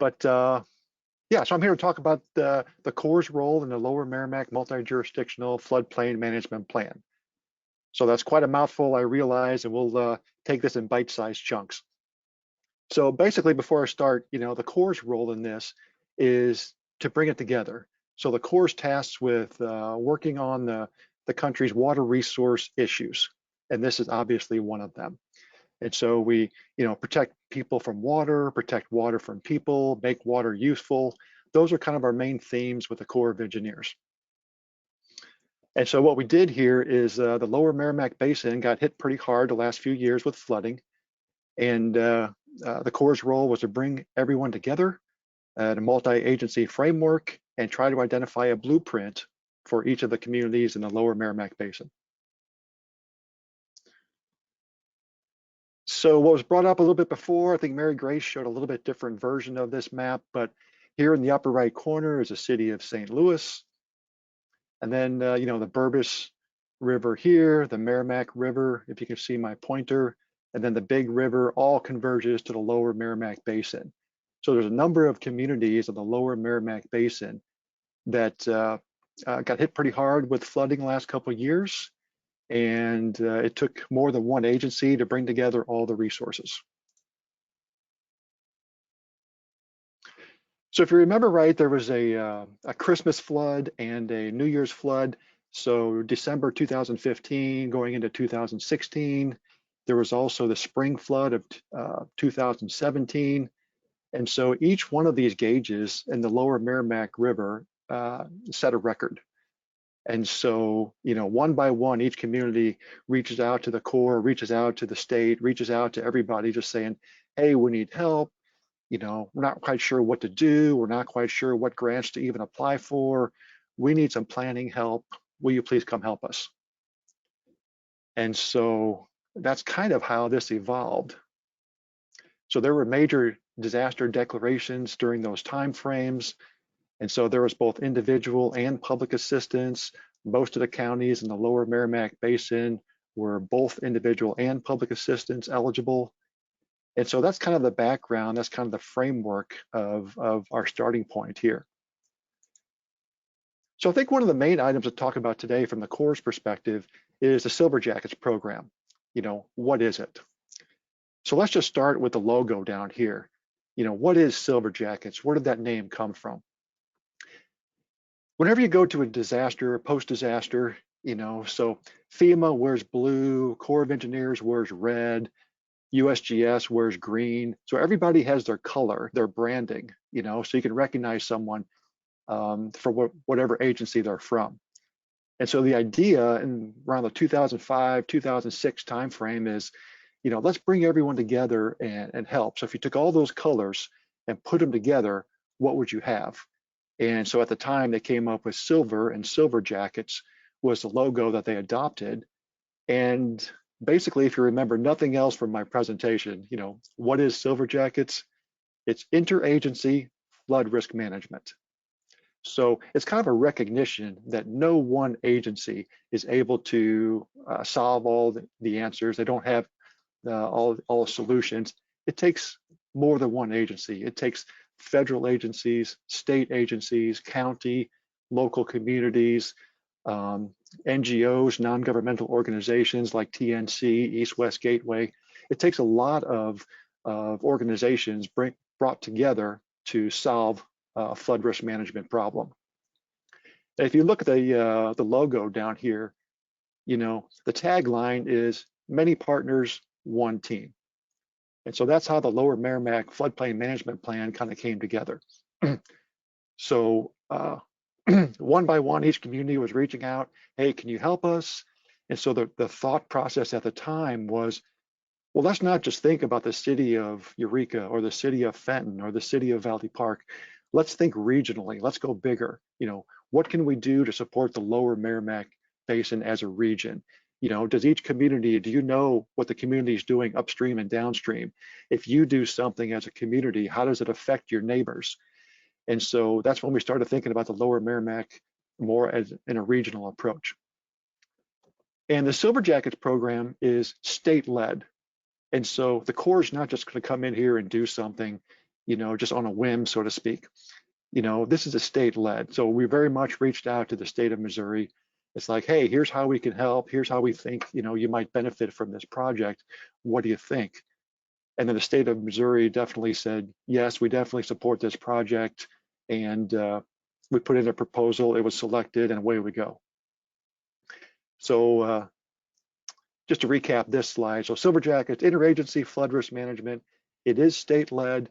But yeah, so I'm here to talk about the Corps' role in the Lower Meramec Multi-Jurisdictional Floodplain Management Plan. So that's quite a mouthful, I realize, and we'll take this in bite-sized chunks. So basically, before I start, the Corps' role in this is to bring it together. So the Corps' tasked with working on the country's water resource issues, and this is obviously one of them. And so we, protect people from water, protect water from people, make water useful. Those are kind of our main themes with the Corps of Engineers. And so what we did here is the Lower Meramec Basin got hit pretty hard the last few years with flooding. And the Corps' role was to bring everyone together at a multi-agency framework and try to identify a blueprint for each of the communities in the Lower Meramec Basin. So what was brought up a little bit before, I think Mary Grace showed a little bit different version of this map, but here in the upper right corner is the city of St. Louis. And then, the Burbus River here, the Merrimack River, if you can see my pointer, and then the big river all converges to the Lower Meramec Basin. So there's a number of communities of the Lower Meramec Basin that got hit pretty hard with flooding the last couple of years. And it took more than one agency to bring together all the resources. So if you remember right, there was a Christmas flood and a New Year's flood. So December 2015 going into 2016. There was also the spring flood of 2017. And so each one of these gauges in the Lower Merrimack River set a record. And so, one by one, each community reaches out to the Corps, reaches out to the state, reaches out to everybody just saying, hey, we need help. We're not quite sure what to do. We're not quite sure what grants to even apply for. We need some planning help. Will you please come help us? And so that's kind of how this evolved. So there were major disaster declarations during those time frames. And so there was both individual and public assistance. Most of the counties in the Lower Meramec Basin were both individual and public assistance eligible. And so that's kind of the background, that's kind of the framework of our starting point here. So I think one of the main items to talk about today from the Corps' perspective is the Silver Jackets program. What is it? So let's just start with the logo down here. What is Silver Jackets? Where did that name come from? Whenever you go to a disaster, post-disaster, so FEMA wears blue, Corps of Engineers wears red, USGS wears green. So everybody has their color, their branding, so you can recognize someone for whatever agency they're from. And so the idea in around the 2005, 2006 timeframe is, let's bring everyone together and help. So if you took all those colors and put them together, what would you have? And so at the time they came up with silver, and Silver Jackets was the logo that they adopted. And basically, if you remember nothing else from my presentation, what is Silver Jackets? It's interagency flood risk management. So it's kind of a recognition that no one agency is able to solve all the answers. They don't have all solutions. It takes more than one agency. It takes federal agencies, state agencies, county, local communities, NGOs, non-governmental organizations like TNC, East-West Gateway. It takes a lot of organizations brought together to solve a flood risk management problem. And if you look at the logo down here, you know, the tagline is many partners, one team. And so that's how the Lower Meramec Floodplain Management Plan kind of came together. So one by one, each community was reaching out, hey, can you help us? And so the thought process at the time was, well, let's not just think about the city of Eureka or the city of Fenton or the city of Valley Park. Let's think regionally. Let's go bigger. You know, what can we do to support the Lower Meramec Basin as a region? You know, does each community, do you know what the community is doing upstream and downstream? If you do something as a community, how does it affect your neighbors? And so that's when we started thinking about the Lower Meramec more as in a regional approach. And the Silver Jackets program is state-led. And so the Corps is not just going to come in here and do something, you know, just on a whim, so to speak. You know, this is a state-led. So we very much reached out to the state of Missouri. It's like, hey, here's how we can help. Here's how we think, you know, you might benefit from this project. What do you think? And then the state of Missouri definitely said, yes, we definitely support this project. And we put in a proposal, it was selected, and away we go. So just to recap this slide, so Silver Jackets, interagency flood risk management, it is state-led.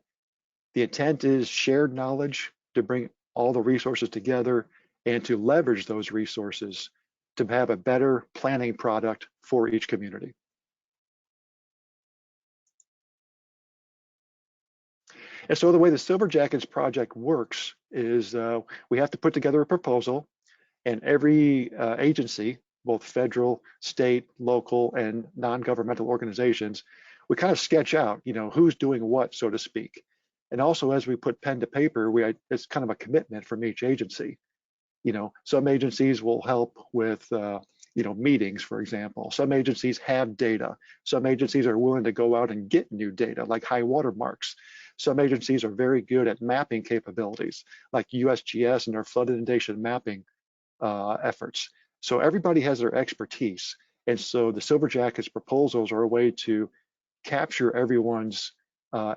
The intent is shared knowledge to bring all the resources together and to leverage those resources to have a better planning product for each community. And so the way the Silver Jackets project works is we have to put together a proposal, and every agency, both federal, state, local, and non-governmental organizations, we kind of sketch out, you know, who's doing what, so to speak. And also, as we put pen to paper, it's kind of a commitment from each agency. You know, some agencies will help with, you know, meetings, for example. Some agencies have data. Some agencies are willing to go out and get new data, like high water marks. Some agencies are very good at mapping capabilities, like USGS and their flood inundation mapping efforts. So everybody has their expertise. And so the Silver Jackets proposals are a way to capture everyone's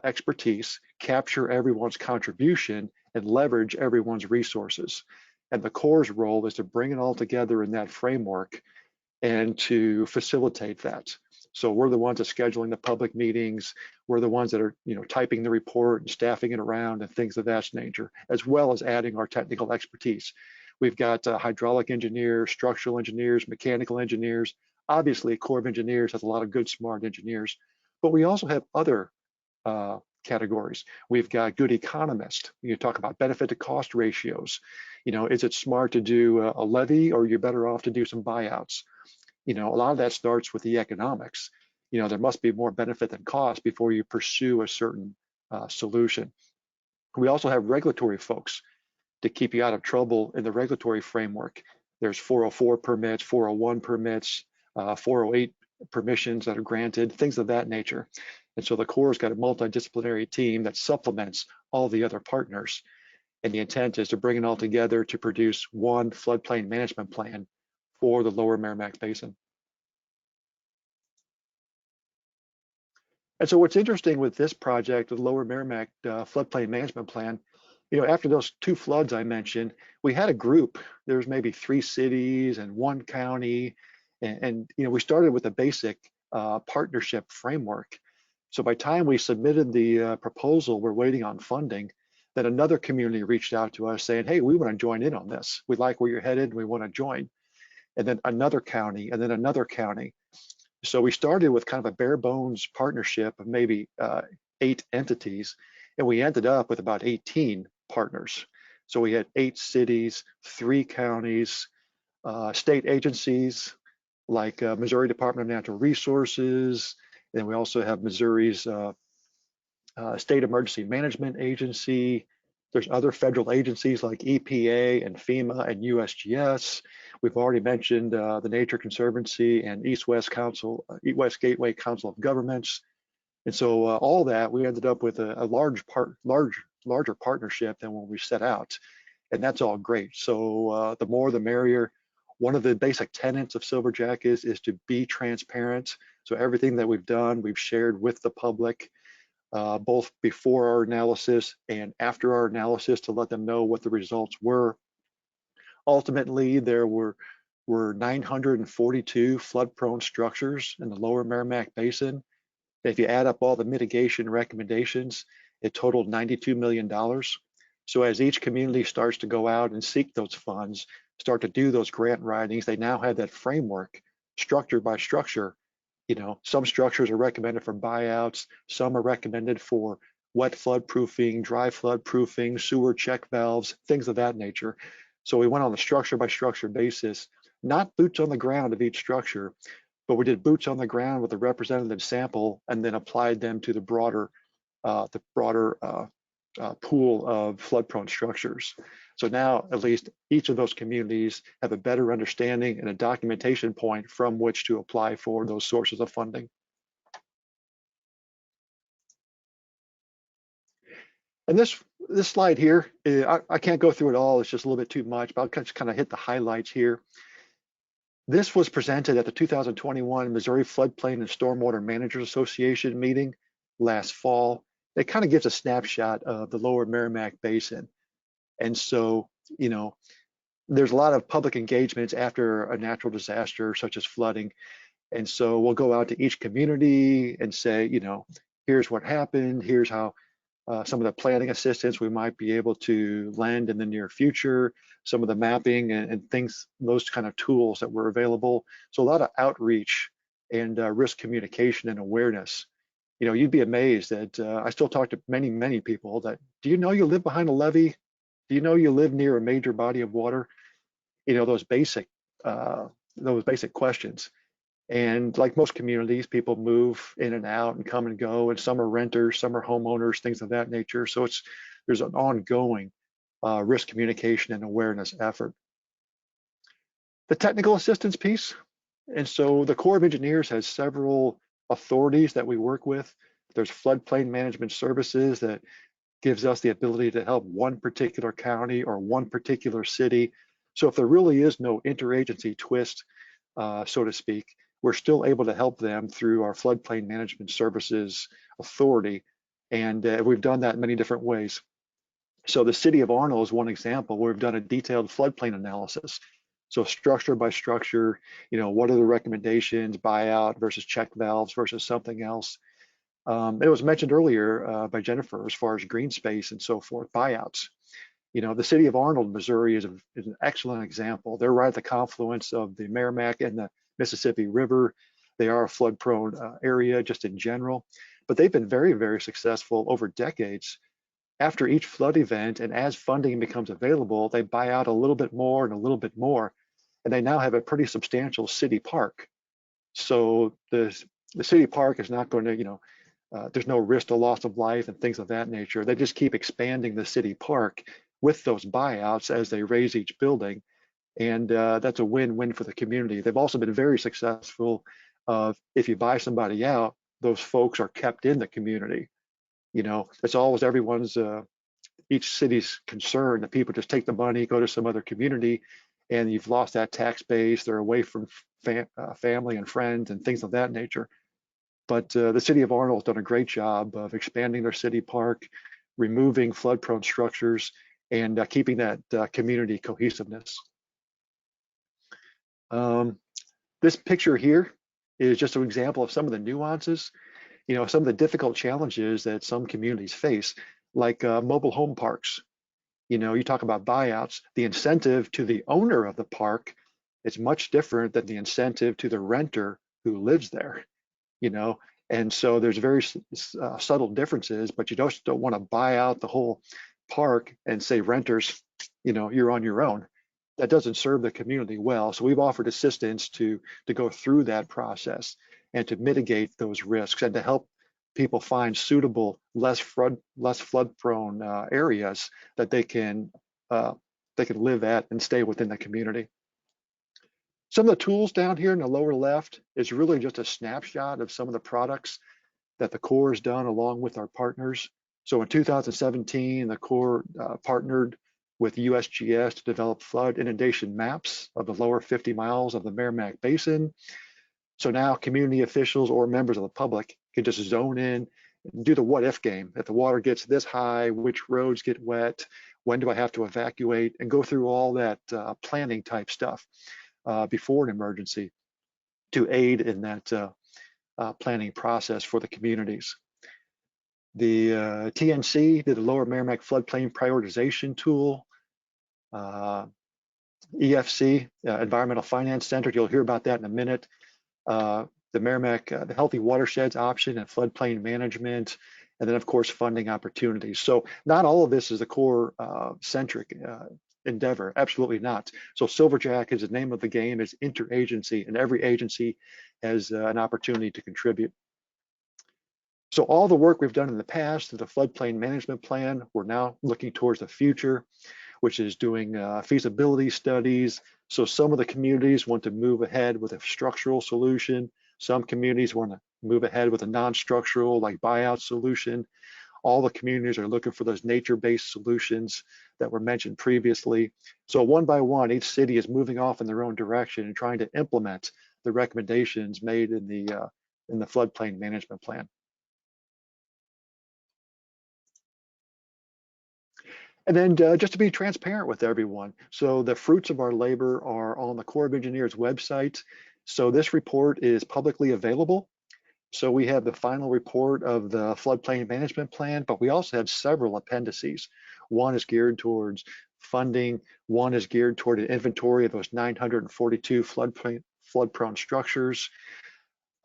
expertise, capture everyone's contribution, and leverage everyone's resources. And the Corps' role is to bring it all together in that framework and to facilitate that. So we're the ones that are scheduling the public meetings. We're the ones that are, you know, typing the report and staffing it around and things of that nature, as well as adding our technical expertise. We've got hydraulic engineers, structural engineers, mechanical engineers. Obviously, Corps of Engineers has a lot of good, smart engineers, but we also have other categories. We've got good economists. You talk about benefit to cost ratios. You know, is it smart to do a levy, or you're better off to do some buyouts? You know, a lot of that starts with the economics. You know, there must be more benefit than cost before you pursue a certain solution. We also have regulatory folks to keep you out of trouble in the regulatory framework. There's 404 permits, 401 permits, 408 permissions that are granted, things of that nature. And so the Corps has got a multidisciplinary team that supplements all the other partners. And the intent is to bring it all together to produce one floodplain management plan for the Lower Meramec Basin. And so what's interesting with this project, the Lower Meramec Floodplain Management Plan, you know, after those two floods I mentioned, we had a group. There's maybe 3 cities and 1 county. And you know, we started with a basic partnership framework. So by the time we submitted the proposal, we're waiting on funding, then another community reached out to us saying, hey, we want to join in on this. We like where you're headed, and we want to join. And then another county, and then another county. So we started with kind of a bare bones partnership of maybe 8 entities, and we ended up with about 18 partners. So we had 8 cities, 3 counties, state agencies like Missouri Department of Natural Resources, and we also have Missouri's State Emergency Management Agency. There's other federal agencies like EPA and FEMA and USGS. We've already mentioned the Nature Conservancy and East-West Gateway Council of Governments. And so all that, we ended up with a larger partnership than when we set out. And that's all great. So the more the merrier. one of the basic tenets of Silverjack is to be transparent. So everything that we've done, we've shared with the public, both before our analysis and after our analysis, to let them know what the results were. Ultimately, there were 942 flood-prone structures in the Lower Meramec Basin. If you add up all the mitigation recommendations, it totaled $92 million. So as each community starts to go out and seek those funds, start to do those grant writings, they now have that framework, structure by structure. Some structures are recommended for buyouts, some are recommended for wet flood proofing, dry flood proofing, sewer check valves, things of that nature. So we went on a structure by structure basis, not boots on the ground of each structure, but we did boots on the ground with a representative sample and then applied them to the broader pool of flood-prone structures. So now at least each of those communities have a better understanding and a documentation point from which to apply for those sources of funding. And this slide here, I can't go through it all, it's just a little bit too much, but I'll just kind of hit the highlights here. This was presented at the 2021 Missouri Floodplain and Stormwater Managers Association meeting last fall. It kind of gives a snapshot of the Lower Merrimack Basin. And so, there's a lot of public engagements after a natural disaster such as flooding. And so we'll go out to each community and say, here's what happened, here's how some of the planning assistance we might be able to lend in the near future, some of the mapping and things, those kind of tools that were available. So a lot of outreach and risk communication and awareness. You'd be amazed that I still talk to many people that, do you know you live behind a levee? Do you know you live near a major body of water? Those basic questions. And like most communities, people move in and out and come and go, and some are renters, some are homeowners, things of that nature. So there's an ongoing risk communication and awareness effort. The technical assistance piece. And so the Corps of Engineers has several authorities that we work with. There's floodplain management services that gives us the ability to help one particular county or one particular city. So if there really is no interagency twist, so to speak, we're still able to help them through our floodplain management services authority. And we've done that in many different ways. So the city of Arnold is one example where we've done a detailed floodplain analysis. So structure by structure, what are the recommendations, buyout versus check valves versus something else. It was mentioned earlier by Jennifer as far as green space and so forth, buyouts. The city of Arnold, Missouri is an excellent example. They're right at the confluence of the Merrimack and the Mississippi River. They are a flood-prone area just in general, but they've been very, very successful over decades. After each flood event and as funding becomes available, they buy out a little bit more and a little bit more, and they now have a pretty substantial city park. So the city park is not going to, there's no risk to loss of life and things of that nature. They just keep expanding the city park with those buyouts as they raise each building. And that's a win-win for the community. They've also been very successful if you buy somebody out, those folks are kept in the community. It's always everyone's, each city's concern that people just take the money, go to some other community, and you've lost that tax base. They're away from family and friends and things of that nature. But the city of Arnold has done a great job of expanding their city park, removing flood-prone structures, and keeping that community cohesiveness. This picture here is just an example of some of the nuances, some of the difficult challenges that some communities face, like mobile home parks. You talk about buyouts, the incentive to the owner of the park is much different than the incentive to the renter who lives there, and so there's very subtle differences, but you just don't want to buy out the whole park and say renters, you're on your own. That doesn't serve the community well. So we've offered assistance to go through that process and to mitigate those risks and to help people find suitable, less flood-prone areas that they can live at and stay within the community. Some of the tools down here in the lower left is really just a snapshot of some of the products that the Corps has done along with our partners. So in 2017, the Corps partnered with USGS to develop flood inundation maps of the lower 50 miles of the Merrimack Basin. So now community officials or members of the public can just zone in and do the what if game. If the water gets this high, which roads get wet, when do I have to evacuate, and go through all that planning type stuff before an emergency to aid in that planning process for the communities. The TNC did a Lower Meramec floodplain prioritization tool. EFC, Environmental Finance Center, you'll hear about that in a minute. The Merrimack, the Healthy Watersheds option and floodplain management, and then of course funding opportunities. So not all of this is a core centric endeavor, absolutely not. So Silverjack is the name of the game, is interagency, and every agency has an opportunity to contribute. So all the work we've done in the past to the floodplain management plan, we're now looking towards the future, which is doing feasibility studies. So some of the communities want to move ahead with a structural solution. Some communities want to move ahead with a non-structural, like buyout solution. All the communities are looking for those nature-based solutions that were mentioned previously. So one by one, each city is moving off in their own direction and trying to implement the recommendations made in the floodplain management plan. And then just to be transparent with everyone, so the fruits of our labor are on the Corps of Engineers website. So this report is publicly available. So we have the final report of the floodplain management plan, but we also have several appendices. One is geared towards funding. One is geared toward an inventory of those 942 flood-prone structures.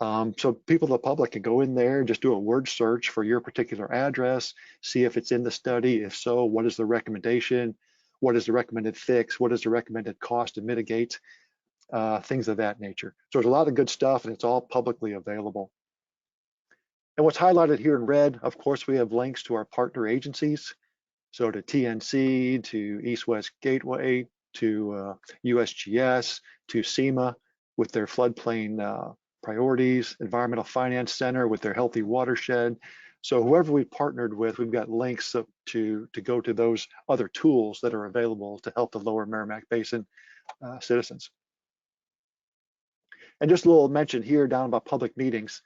So people, the public, can go in there and just do a word search for your particular address, see if it's in the study. If so, what is the recommendation? What is the recommended fix? What is the recommended cost to mitigate? Things of that nature. So there's a lot of good stuff, and it's all publicly available. And what's highlighted here in red, of course, we have links to our partner agencies. So to TNC, to East-West Gateway, to USGS, to SEMA with their floodplain priorities, Environmental Finance Center with their Healthy Watershed. So whoever we've partnered with, we've got links to go to those other tools that are available to help the Lower Merrimack Basin citizens. And just a little mention here down about public meetings.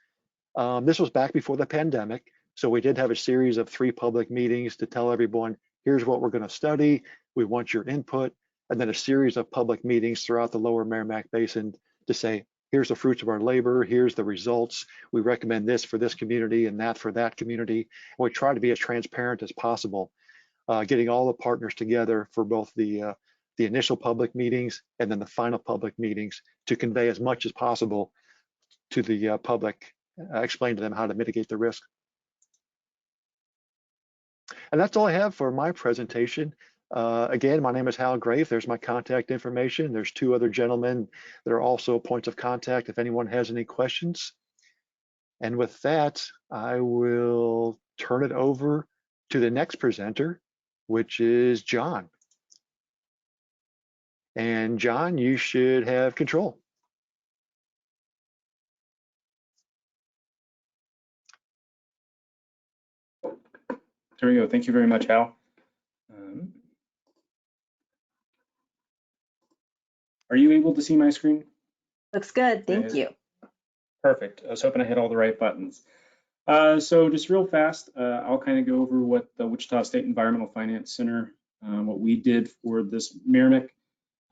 This was back before the pandemic. So we did have a series of 3 public meetings to tell everyone, here's what we're going to study. We want your input. And then a series of public meetings throughout the Lower Merrimack Basin to say, here's the fruits of our labor, here's the results. We recommend this for this community and that for that community. And we try to be as transparent as possible, getting all the partners together for both the initial public meetings and then the final public meetings to convey as much as possible to the public, explain to them how to mitigate the risk. And that's all I have for my presentation. Again, my name is Hal Grave. There's my contact information. There's 2 other gentlemen that are also points of contact if anyone has any questions. And with that, I will turn it over to the next presenter, which is John. And John, you should have control. There we go. Thank you very much, Hal. Are you able to see my screen? Looks good, thank you. Perfect. I was hoping I hit all the right buttons. So just real fast, I'll kind of go over what the Wichita State Environmental Finance Center, what we did for this Merrimack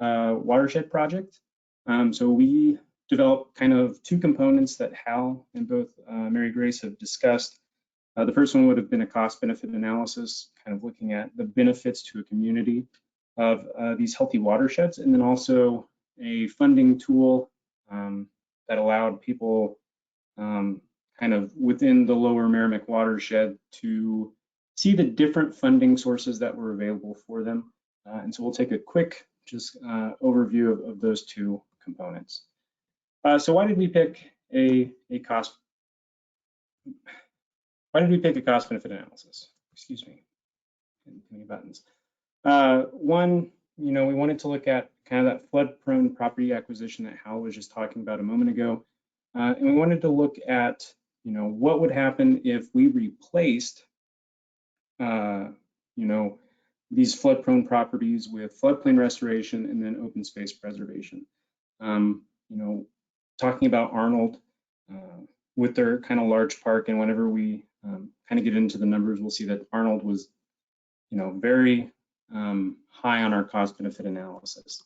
Watershed project. So we developed kind of 2 components that Hal and both Mary Grace have discussed. The first one would have been a cost-benefit analysis, kind of looking at the benefits to a community of these healthy watersheds, and then also a funding tool that allowed people kind of within the Lower Meramec watershed to see the different funding sources that were available for them. And so we'll take a quick just overview of those 2 components. So why did we pick a cost benefit analysis? Excuse me, too many buttons. One, we wanted to look at kind of that flood-prone property acquisition that Hal was just talking about a moment ago. And we wanted to look at, what would happen if we replaced, these flood-prone properties with floodplain restoration and then open space preservation. You know, talking about Arnold with their kind of large park, and whenever we kind of get into the numbers, we'll see that Arnold was, you know, very high on our cost-benefit analysis.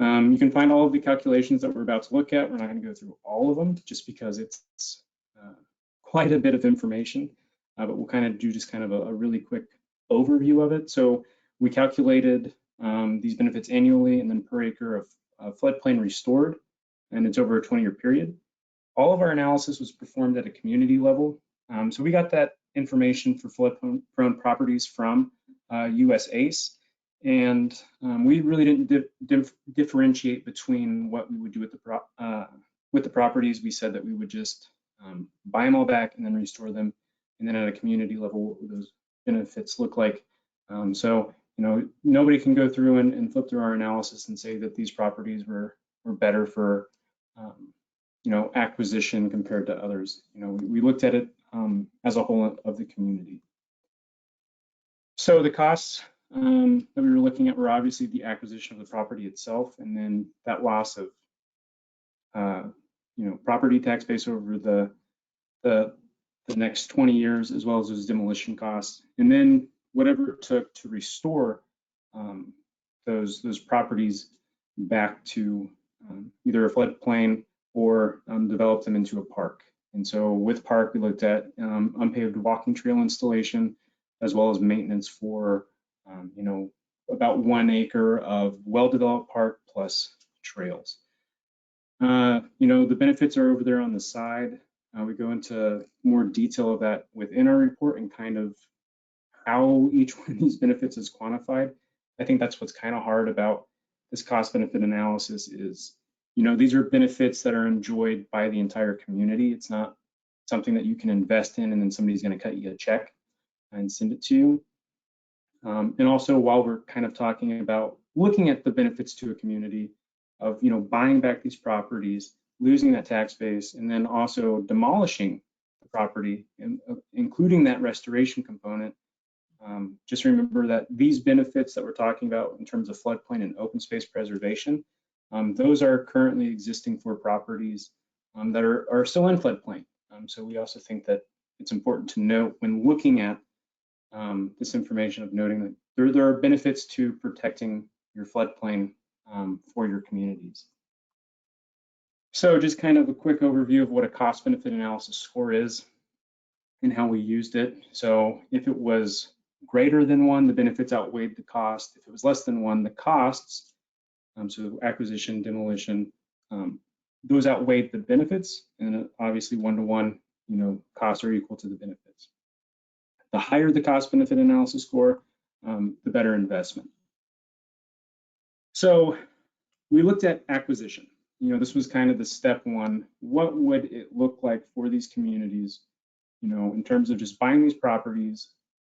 You can find all of the calculations that we're about to look at. We're not going to go through all of them just because it's quite a bit of information, but we'll kind of do just kind of a really quick overview of it. So we calculated these benefits annually and then per acre of floodplain restored, and it's over a 20-year period. All of our analysis was performed at a community level. So we got that information for flood-prone properties from USACE, and we really didn't differentiate between what we would do with the properties. We said that we would just buy them all back and then restore them, and then at a community level, what would those benefits look like? So, you know, nobody can go through and flip through our analysis and say that these properties were better for, you know, acquisition compared to others. You know, we looked at it as a whole of the community. So the costs that we were looking at were obviously the acquisition of the property itself, and then that loss of, you know, property tax base over the next 20 years, as well as those demolition costs, and then whatever it took to restore those properties back to either a floodplain or develop them into a park. And so with park, we looked at unpaved walking trail installation, as well as maintenance for, you know, about 1 acre of well-developed park plus trails. You know, the benefits are over there on the side. We go into more detail of that within our report and kind of how each one of these benefits is quantified. I think that's what's kind of hard about this cost benefit analysis is, you know, these are benefits that are enjoyed by the entire community. It's not something that you can invest in and then somebody's going to cut you a check and send it to you. And also, while we're kind of talking about looking at the benefits to a community of, you know, buying back these properties, losing that tax base, and then also demolishing the property, and including that restoration component, just remember that these benefits that we're talking about in terms of floodplain and open space preservation, those are currently existing for properties that are still in floodplain. So we also think that it's important to note when looking at this information of noting that there are benefits to protecting your floodplain for your communities. So just kind of a quick overview of what a cost benefit analysis score is and how we used it. So if it was greater than 1, the benefits outweighed the cost. If it was less than 1, the costs, so acquisition, demolition, those outweighed the benefits, and obviously 1-to-1, you know, costs are equal to the benefits. The higher the cost benefit analysis score, the better investment. So we looked at acquisition. You know, this was kind of the step 1. What would it look like for these communities, you know, in terms of just buying these properties,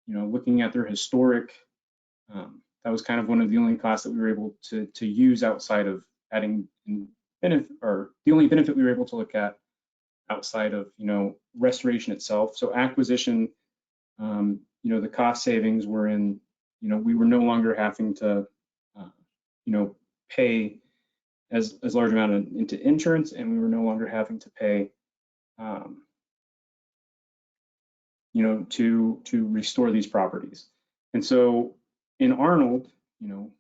you know, looking at their historic, that was kind of one of the only costs that we were able to use outside of adding benefit, or the only benefit we were able to look at outside of, you know, restoration itself. So acquisition, you know, the cost savings were in, you know, we were no longer having to, you know, pay as large amount into insurance, and we were no longer having to pay, you know, to restore these properties. And so in Arnold, you know,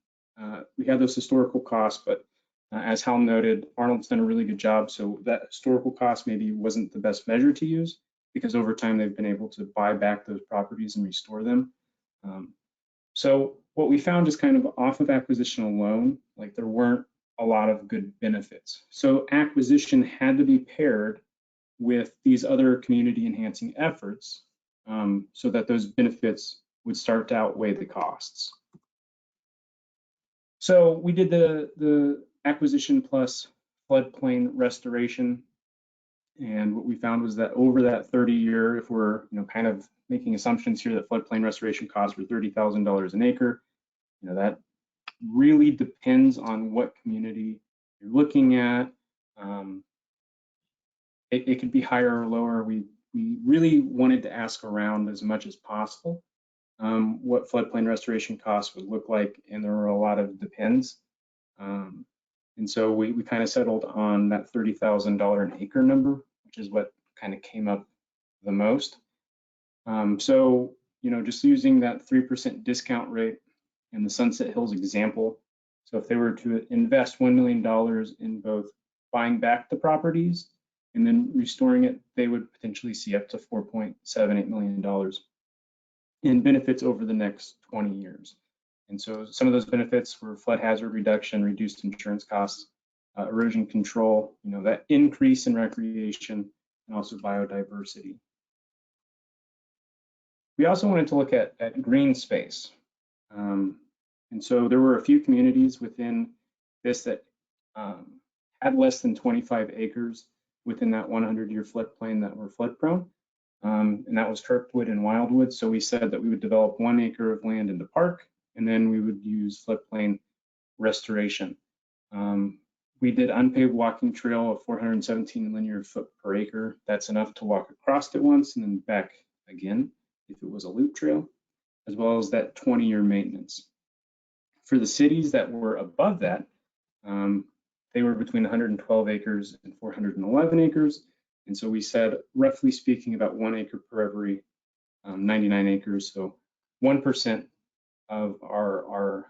we had those historical costs, but as Hal noted, Arnold's done a really good job. So that historical cost maybe wasn't the best measure to use, because over time they've been able to buy back those properties and restore them. So what we found is kind of off of acquisition alone, like there weren't a lot of good benefits. So acquisition had to be paired with these other community enhancing efforts, so that those benefits would start to outweigh the costs. So we did the acquisition plus floodplain restoration, and what we found was that over that 30-year, if we're, you know, kind of making assumptions here that floodplain restoration costs were $30,000 an acre, you know, that really depends on what community you're looking at. It could be higher or lower. We really wanted to ask around as much as possible. what floodplain restoration costs would look like, and there were a lot of depends. And so we kind of settled on that $30,000 an acre number, which is what kind of came up the most. So, you know, just using that 3% discount rate in the Sunset Hills example. So if they were to invest $1 million in both buying back the properties and then restoring it, they would potentially see up to $4.78 million in benefits over the next 20 years. And so some of those benefits were flood hazard reduction, reduced insurance costs, erosion control, you know, that increase in recreation, and also biodiversity. We also wanted to look at green space. And so there were a few communities within this that had less than 25 acres within that 100-year floodplain that were flood prone. And that was Kirkwood and Wildwood. So we said that we would develop 1 acre of land in the park, and then we would use floodplain restoration. We did unpaved walking trail of 417 linear foot per acre. That's enough to walk across it once and then back again if it was a loop trail, as well as that 20-year maintenance. For the cities that were above that, they were between 112 acres and 411 acres. And so we said, roughly speaking, about 1 acre per every 99 acres. So 1% of our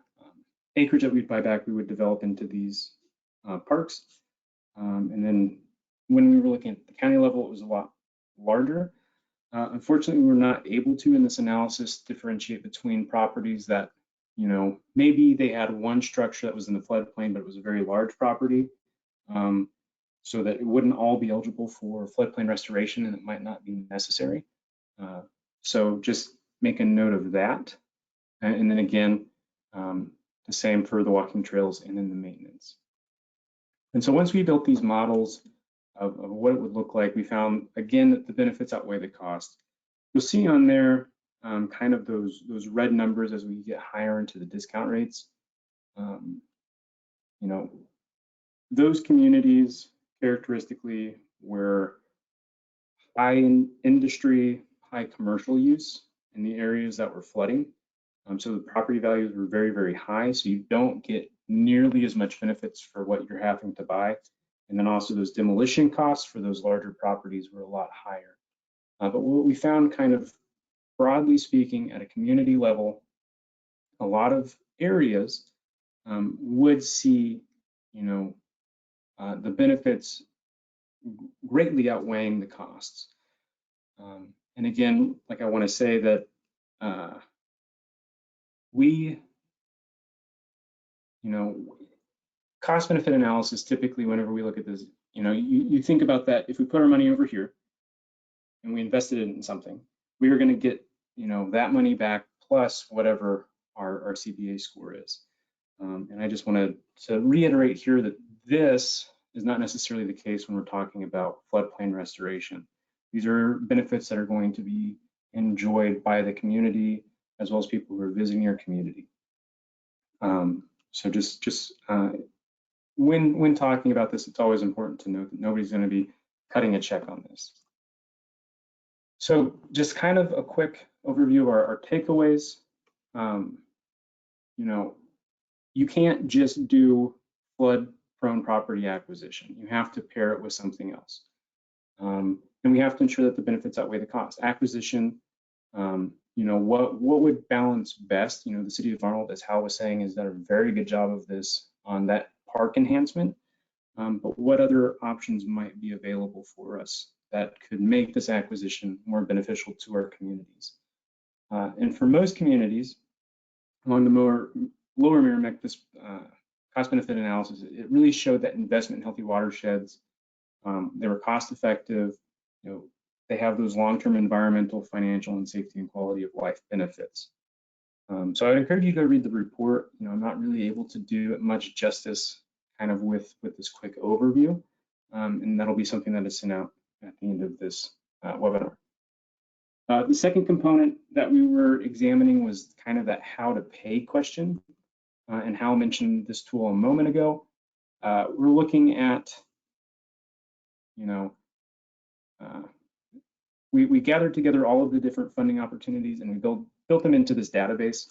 acreage that we'd buy back, we would develop into these parks. And then when we were looking at the county level, it was a lot larger. Unfortunately, we were not able to, in this analysis, differentiate between properties that, you know, maybe they had one structure that was in the floodplain, but it was a very large property, so that it wouldn't all be eligible for floodplain restoration and it might not be necessary. So just make a note of that. And then again, the same for the walking trails and then the maintenance. And so once we built these models of what it would look like, we found, again, that the benefits outweigh the cost. You'll see on there kind of those red numbers as we get higher into the discount rates. You know, those communities characteristically were high in industry, high commercial use in the areas that were flooding. So the property values were very, very high. So you don't get nearly as much benefits for what you're having to buy. And then also those demolition costs for those larger properties were a lot higher. But what we found, kind of broadly speaking, at a community level, a lot of areas would see, you know, the benefits greatly outweighing the costs. And again, like, I want to say that we, you know, cost benefit analysis, typically whenever we look at this, you know, you think about that. If we put our money over here and we invested it in something, we are going to get, you know, that money back plus whatever our CBA score is. And I just wanted to reiterate here that this is not necessarily the case when we're talking about floodplain restoration. These are benefits that are going to be enjoyed by the community as well as people who are visiting your community. So just when talking about this, it's always important to note that nobody's going to be cutting a check on this. So just kind of a quick overview of our takeaways. You know, you can't just do flood-prone property acquisition. You have to pair it with something else. And we have to ensure that the benefits outweigh the cost. Acquisition, you know, what would balance best? You know, the city of Arnold, as Hal was saying, has done a very good job of this on that park enhancement. But what other options might be available for us that could make this acquisition more beneficial to our communities? And for most communities, along the Lower Meramec, this cost-benefit analysis, it really showed that investment in healthy watersheds, they were cost-effective. You know, they have those long-term environmental, financial, and safety and quality of life benefits. So I'd encourage you to read the report. You know, I'm not really able to do much justice kind of with this quick overview, and that'll be something that is sent out at the end of this webinar. The second component that we were examining was kind of that how to pay question, and Hal mentioned this tool a moment ago. We're looking at, you know, we gathered together all of the different funding opportunities, and we built built them into this database.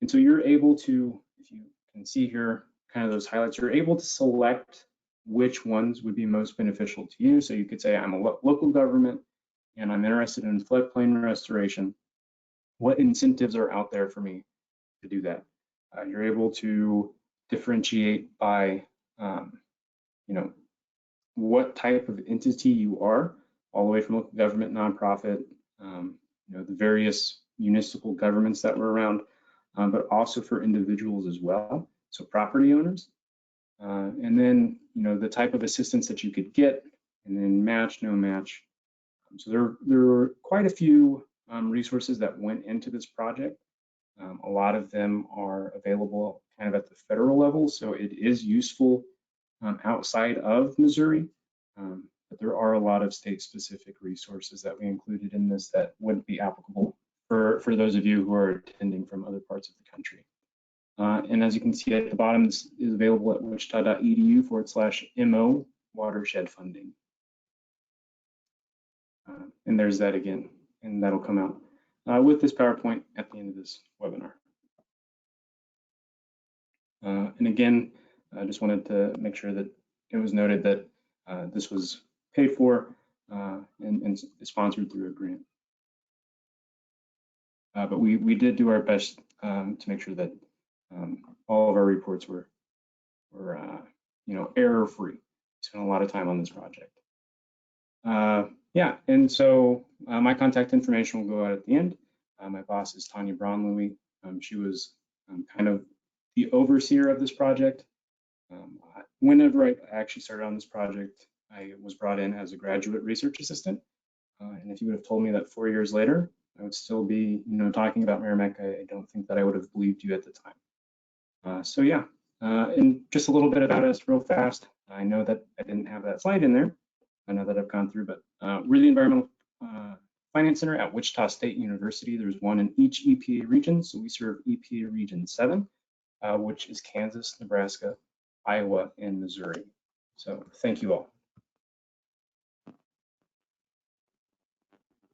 And so you're able to, if you can see here, kind of those highlights, you're able to select which ones would be most beneficial to you. So you could say, I'm a local government and I'm interested in floodplain restoration. What incentives are out there for me to do that? You're able to differentiate by, what type of entity you are, all the way from local government, nonprofit, the various municipal governments that were around, but also for individuals as well, so property owners. And then, the type of assistance that you could get, and then match, no match. So there were quite a few resources that went into this project. A lot of them are available kind of at the federal level, so it is useful outside of Missouri. But there are a lot of state-specific resources that we included in this that wouldn't be applicable for those of you who are attending from other parts of the country. And as you can see at the bottom, this is available at wichita.edu/MO watershed funding. And there's that again, and that'll come out with this PowerPoint at the end of this webinar. And again, I just wanted to make sure that it was noted that this was paid for and sponsored through a grant. But we did do our best to make sure that all of our reports were error-free. Spent a lot of time on this project. Yeah, and so my contact information will go out at the end. My boss is Tanya Braun-Louis. She was kind of the overseer of this project. Whenever I actually started on this project, I was brought in as a graduate research assistant. And if you would have told me that 4 years later, I would still be, talking about Merrimack, I don't think that I would have believed you at the time. So yeah, and just a little bit about us real fast. I know that I didn't have that slide in there. I know that I've gone through, but we're the Environmental Finance Center at Wichita State University. There's one in each EPA region. So we serve EPA Region 7, which is Kansas, Nebraska, Iowa, and Missouri. So thank you all.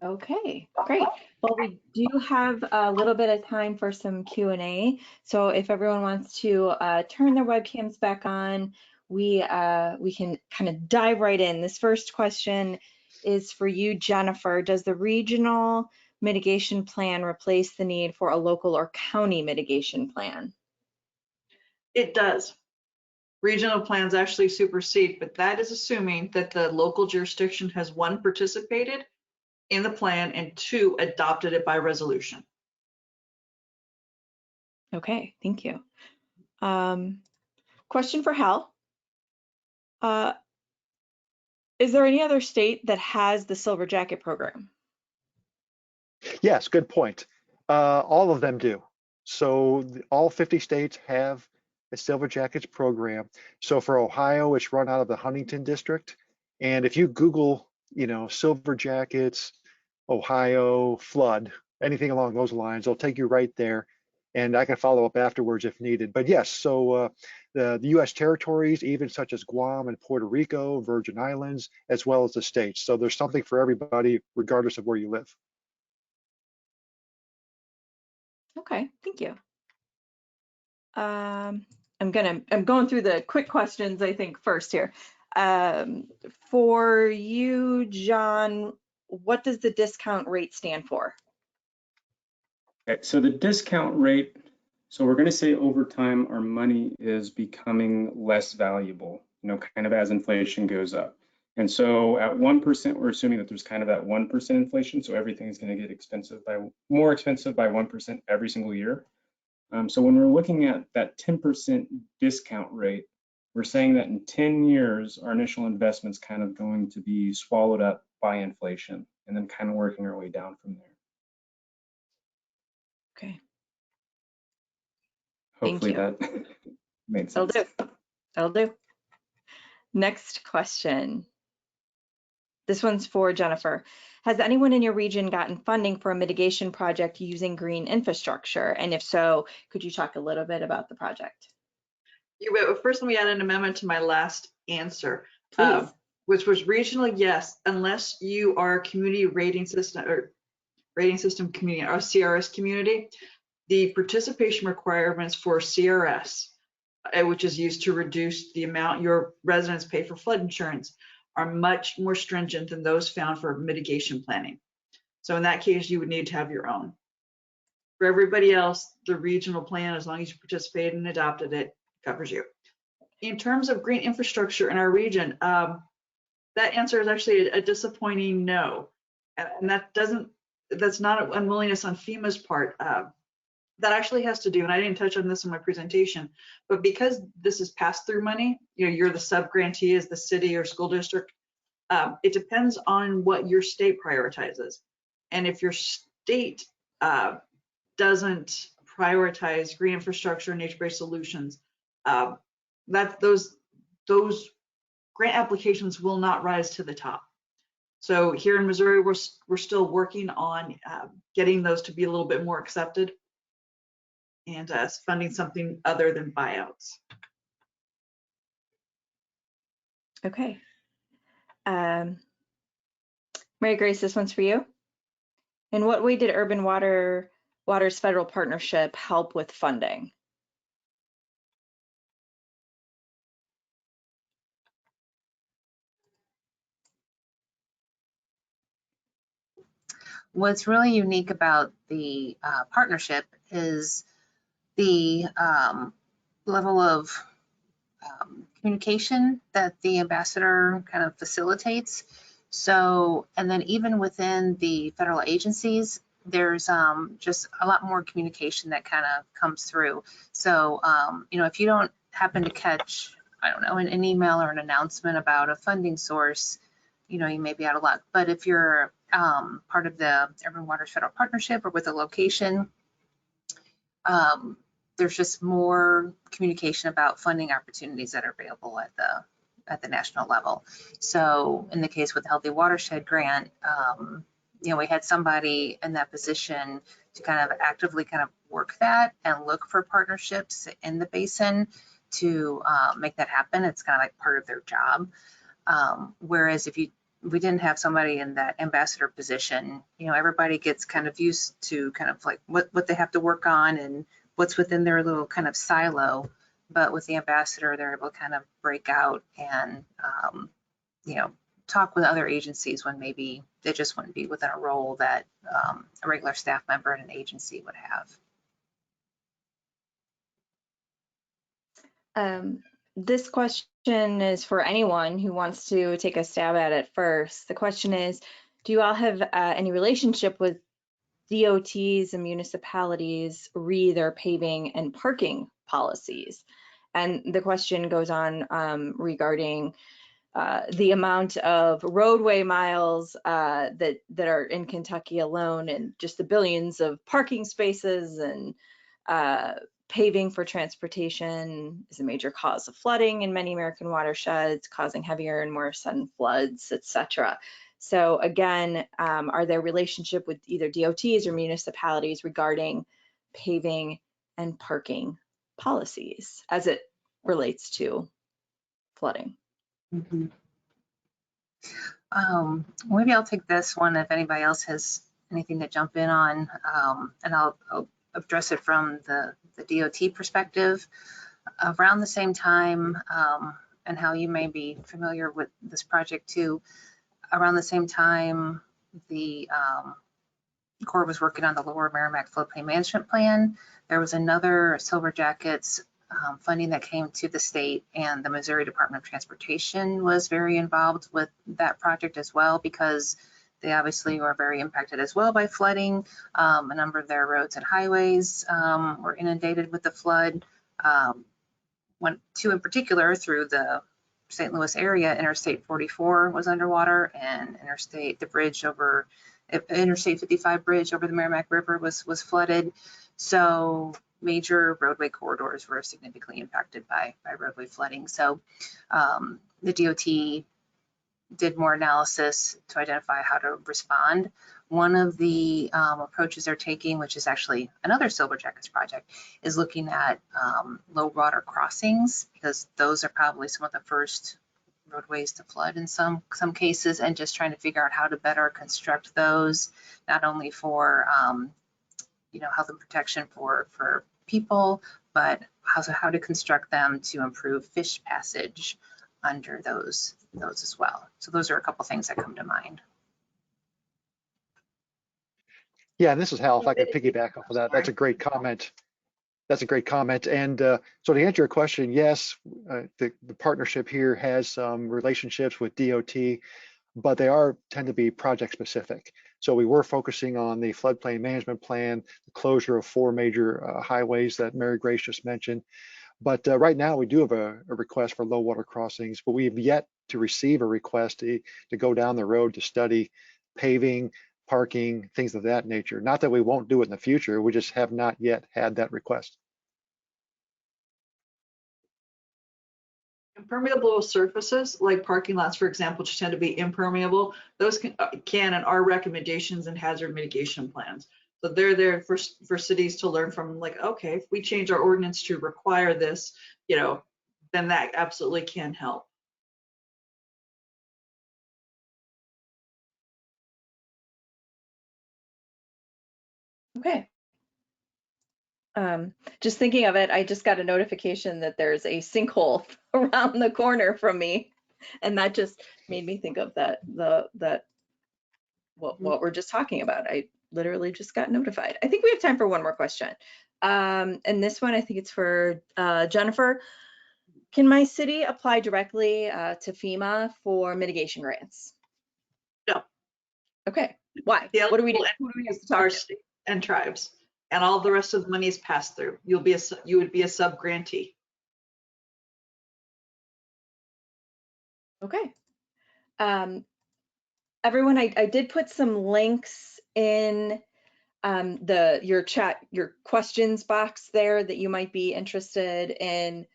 Okay, great. Well, we do have a little bit of time for some Q&A. So if everyone wants to turn their webcams back on, we can kind of dive right in. This first question is for you, Jennifer. Does the regional mitigation plan replace the need for a local or county mitigation plan? It does. Regional plans actually supersede, but that is assuming that the local jurisdiction has, 1, participated in the plan, and 2, adopted it by resolution. Okay, thank you. Question for Hal. Is there any other state that has the Silver Jacket program? Yes, good point. All of them do. So all 50 states have a Silver Jackets program. So for Ohio, it's run out of the Huntington district. And if you Google, Silver Jackets, Ohio, flood, anything along those lines, it'll take you right there. And I can follow up afterwards if needed. But yes, so the U.S. territories, even such as Guam and Puerto Rico, Virgin Islands, as well as the states. So there's something for everybody, regardless of where you live. Okay, thank you. I'm going through the quick questions, I think, first here. For you, John, what does the discount rate stand for? Okay, so the discount rate, so we're going to say over time our money is becoming less valuable, kind of as inflation goes up. And so at 1%, we're assuming that there's kind of that 1% inflation. So everything is going to get more expensive by 1% every single year. So when we're looking at that 10% discount rate, we're saying that in 10 years, our initial investment's kind of going to be swallowed up by inflation and then kind of working our way down from there. Okay. Hopefully that made sense. That'll do. Next question. This one's for Jennifer. Has anyone in your region gotten funding for a mitigation project using green infrastructure? And if so, could you talk a little bit about the project? First, let me add an amendment to my last answer, Please. which was regional, yes, unless you are a community rating system or rating system community, our CRS community, the participation requirements for CRS, which is used to reduce the amount your residents pay for flood insurance, are much more stringent than those found for mitigation planning. So in that case, you would need to have your own. For everybody else, the regional plan, as long as you participated and adopted it, covers you. In terms of green infrastructure in our region, that answer is actually a disappointing no. And that's not an unwillingness on FEMA's part. That actually has to do, and I didn't touch on this in my presentation, but because this is pass-through money, you're the sub-grantee as the city or school district, it depends on what your state prioritizes. And if your state doesn't prioritize green infrastructure and nature-based solutions, those grant applications will not rise to the top. So here in Missouri, we're still working on getting those to be a little bit more accepted and funding something other than buyouts. Okay. Mary Grace, this one's for you. In what way did Urban Water's federal partnership help with funding? What's really unique about the partnership is the level of communication that the ambassador kind of facilitates. So, and then even within the federal agencies, there's just a lot more communication that kind of comes through. So, if you don't happen to catch, I don't know, an email or an announcement about a funding source, you may be out of luck. But if you're part of the Urban Waters Federal Partnership or with a location, there's just more communication about funding opportunities that are available at the national level. So in the case with the Healthy Watershed grant, we had somebody in that position to kind of actively kind of work that and look for partnerships in the basin to make that happen. It's kind of like part of their job. Whereas if we didn't have somebody in that ambassador position, everybody gets kind of used to kind of like what they have to work on and what's within their little kind of silo. But with the ambassador, they're able to kind of break out and, talk with other agencies when maybe they just wouldn't be within a role that a regular staff member in an agency would have. This question is for anyone who wants to take a stab at it first. The question is, do you all have any relationship with DOTs and municipalities re their paving and parking policies? And the question goes on regarding the amount of roadway miles that are in Kentucky alone, and just the billions of parking spaces, and paving for transportation is a major cause of flooding in many American watersheds, causing heavier and more sudden floods, etc. So again, are there relationship with either DOTs or municipalities regarding paving and parking policies as it relates to flooding? Mm-hmm. Maybe I'll take this one if anybody else has anything to jump in on, and I'll address it from the DOT perspective. Around the same time, and how you may be familiar with this project too, around the same time, the Corps was working on the Lower Meramec Floodplain Management Plan. There was another Silver Jackets funding that came to the state, and the Missouri Department of Transportation was very involved with that project as well, because they obviously were very impacted as well by flooding. A number of their roads and highways were inundated with the flood. Two in particular through the St. Louis area, Interstate 44 was underwater, and Interstate 55 bridge over the Merrimack River was flooded. So major roadway corridors were significantly impacted by roadway flooding. So the DOT did more analysis to identify how to respond. One of the approaches they're taking, which is actually another Silver Jackets project, is looking at low water crossings, because those are probably some of the first roadways to flood in some cases, and just trying to figure out how to better construct those, not only for health and protection for people, but also how to construct them to improve fish passage under those as well. So those are a couple things that come to mind. Yeah, and this is Hal. If I could piggyback off of that, that's a great comment. That's a great comment. And so to answer your question, yes, the partnership here has some relationships with DOT, but they tend to be project specific. So we were focusing on the floodplain management plan, the closure of 4 major highways that Mary Grace just mentioned. But right now we do have a request for low water crossings, but we have yet to receive a request to go down the road to study paving, parking, things of that nature. Not that we won't do it in the future, we just have not yet had that request. Impermeable surfaces, like parking lots, for example, just tend to be impermeable. Those can and are recommendations in hazard mitigation plans. So they're there for cities to learn from, like, okay, if we change our ordinance to require this, then that absolutely can help. Okay. Just thinking of it, I just got a notification that there's a sinkhole around the corner from me, and that just made me think of what we're just talking about. I literally just got notified. I think we have time for one more question. And this one, I think it's for Jennifer. Can my city apply directly to FEMA for mitigation grants? No. Okay. Why? What do we do? Who do we use? Our state and tribes, and all the rest of the money is passed through. You would be a sub grantee. Okay. Everyone, I did put some links in your questions box there that you might be interested in.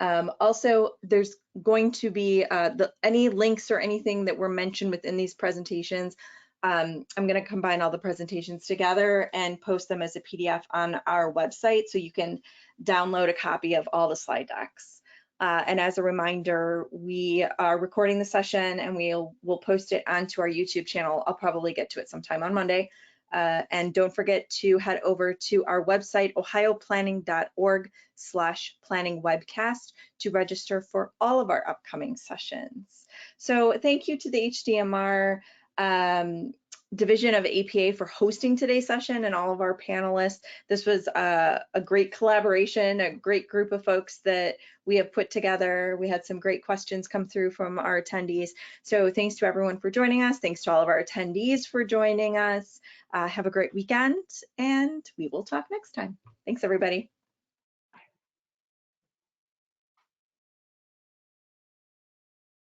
Also, there's going to be any links or anything that were mentioned within these presentations. I'm going to combine all the presentations together and post them as a PDF on our website, so you can download a copy of all the slide decks. And as a reminder, we are recording the session and we'll post it onto our YouTube channel. I'll probably get to it sometime on Monday. And don't forget to head over to our website, ohioplanning.org/planningwebcast, to register for all of our upcoming sessions. So thank you to the HDMR division of APA for hosting today's session, and all of our panelists. This was a great collaboration, a great group of folks that we have put together. We had some great questions come through from our attendees. So thanks to everyone for joining us. Thanks to all of our attendees for joining us. Have a great weekend, and we will talk next time. Thanks, everybody.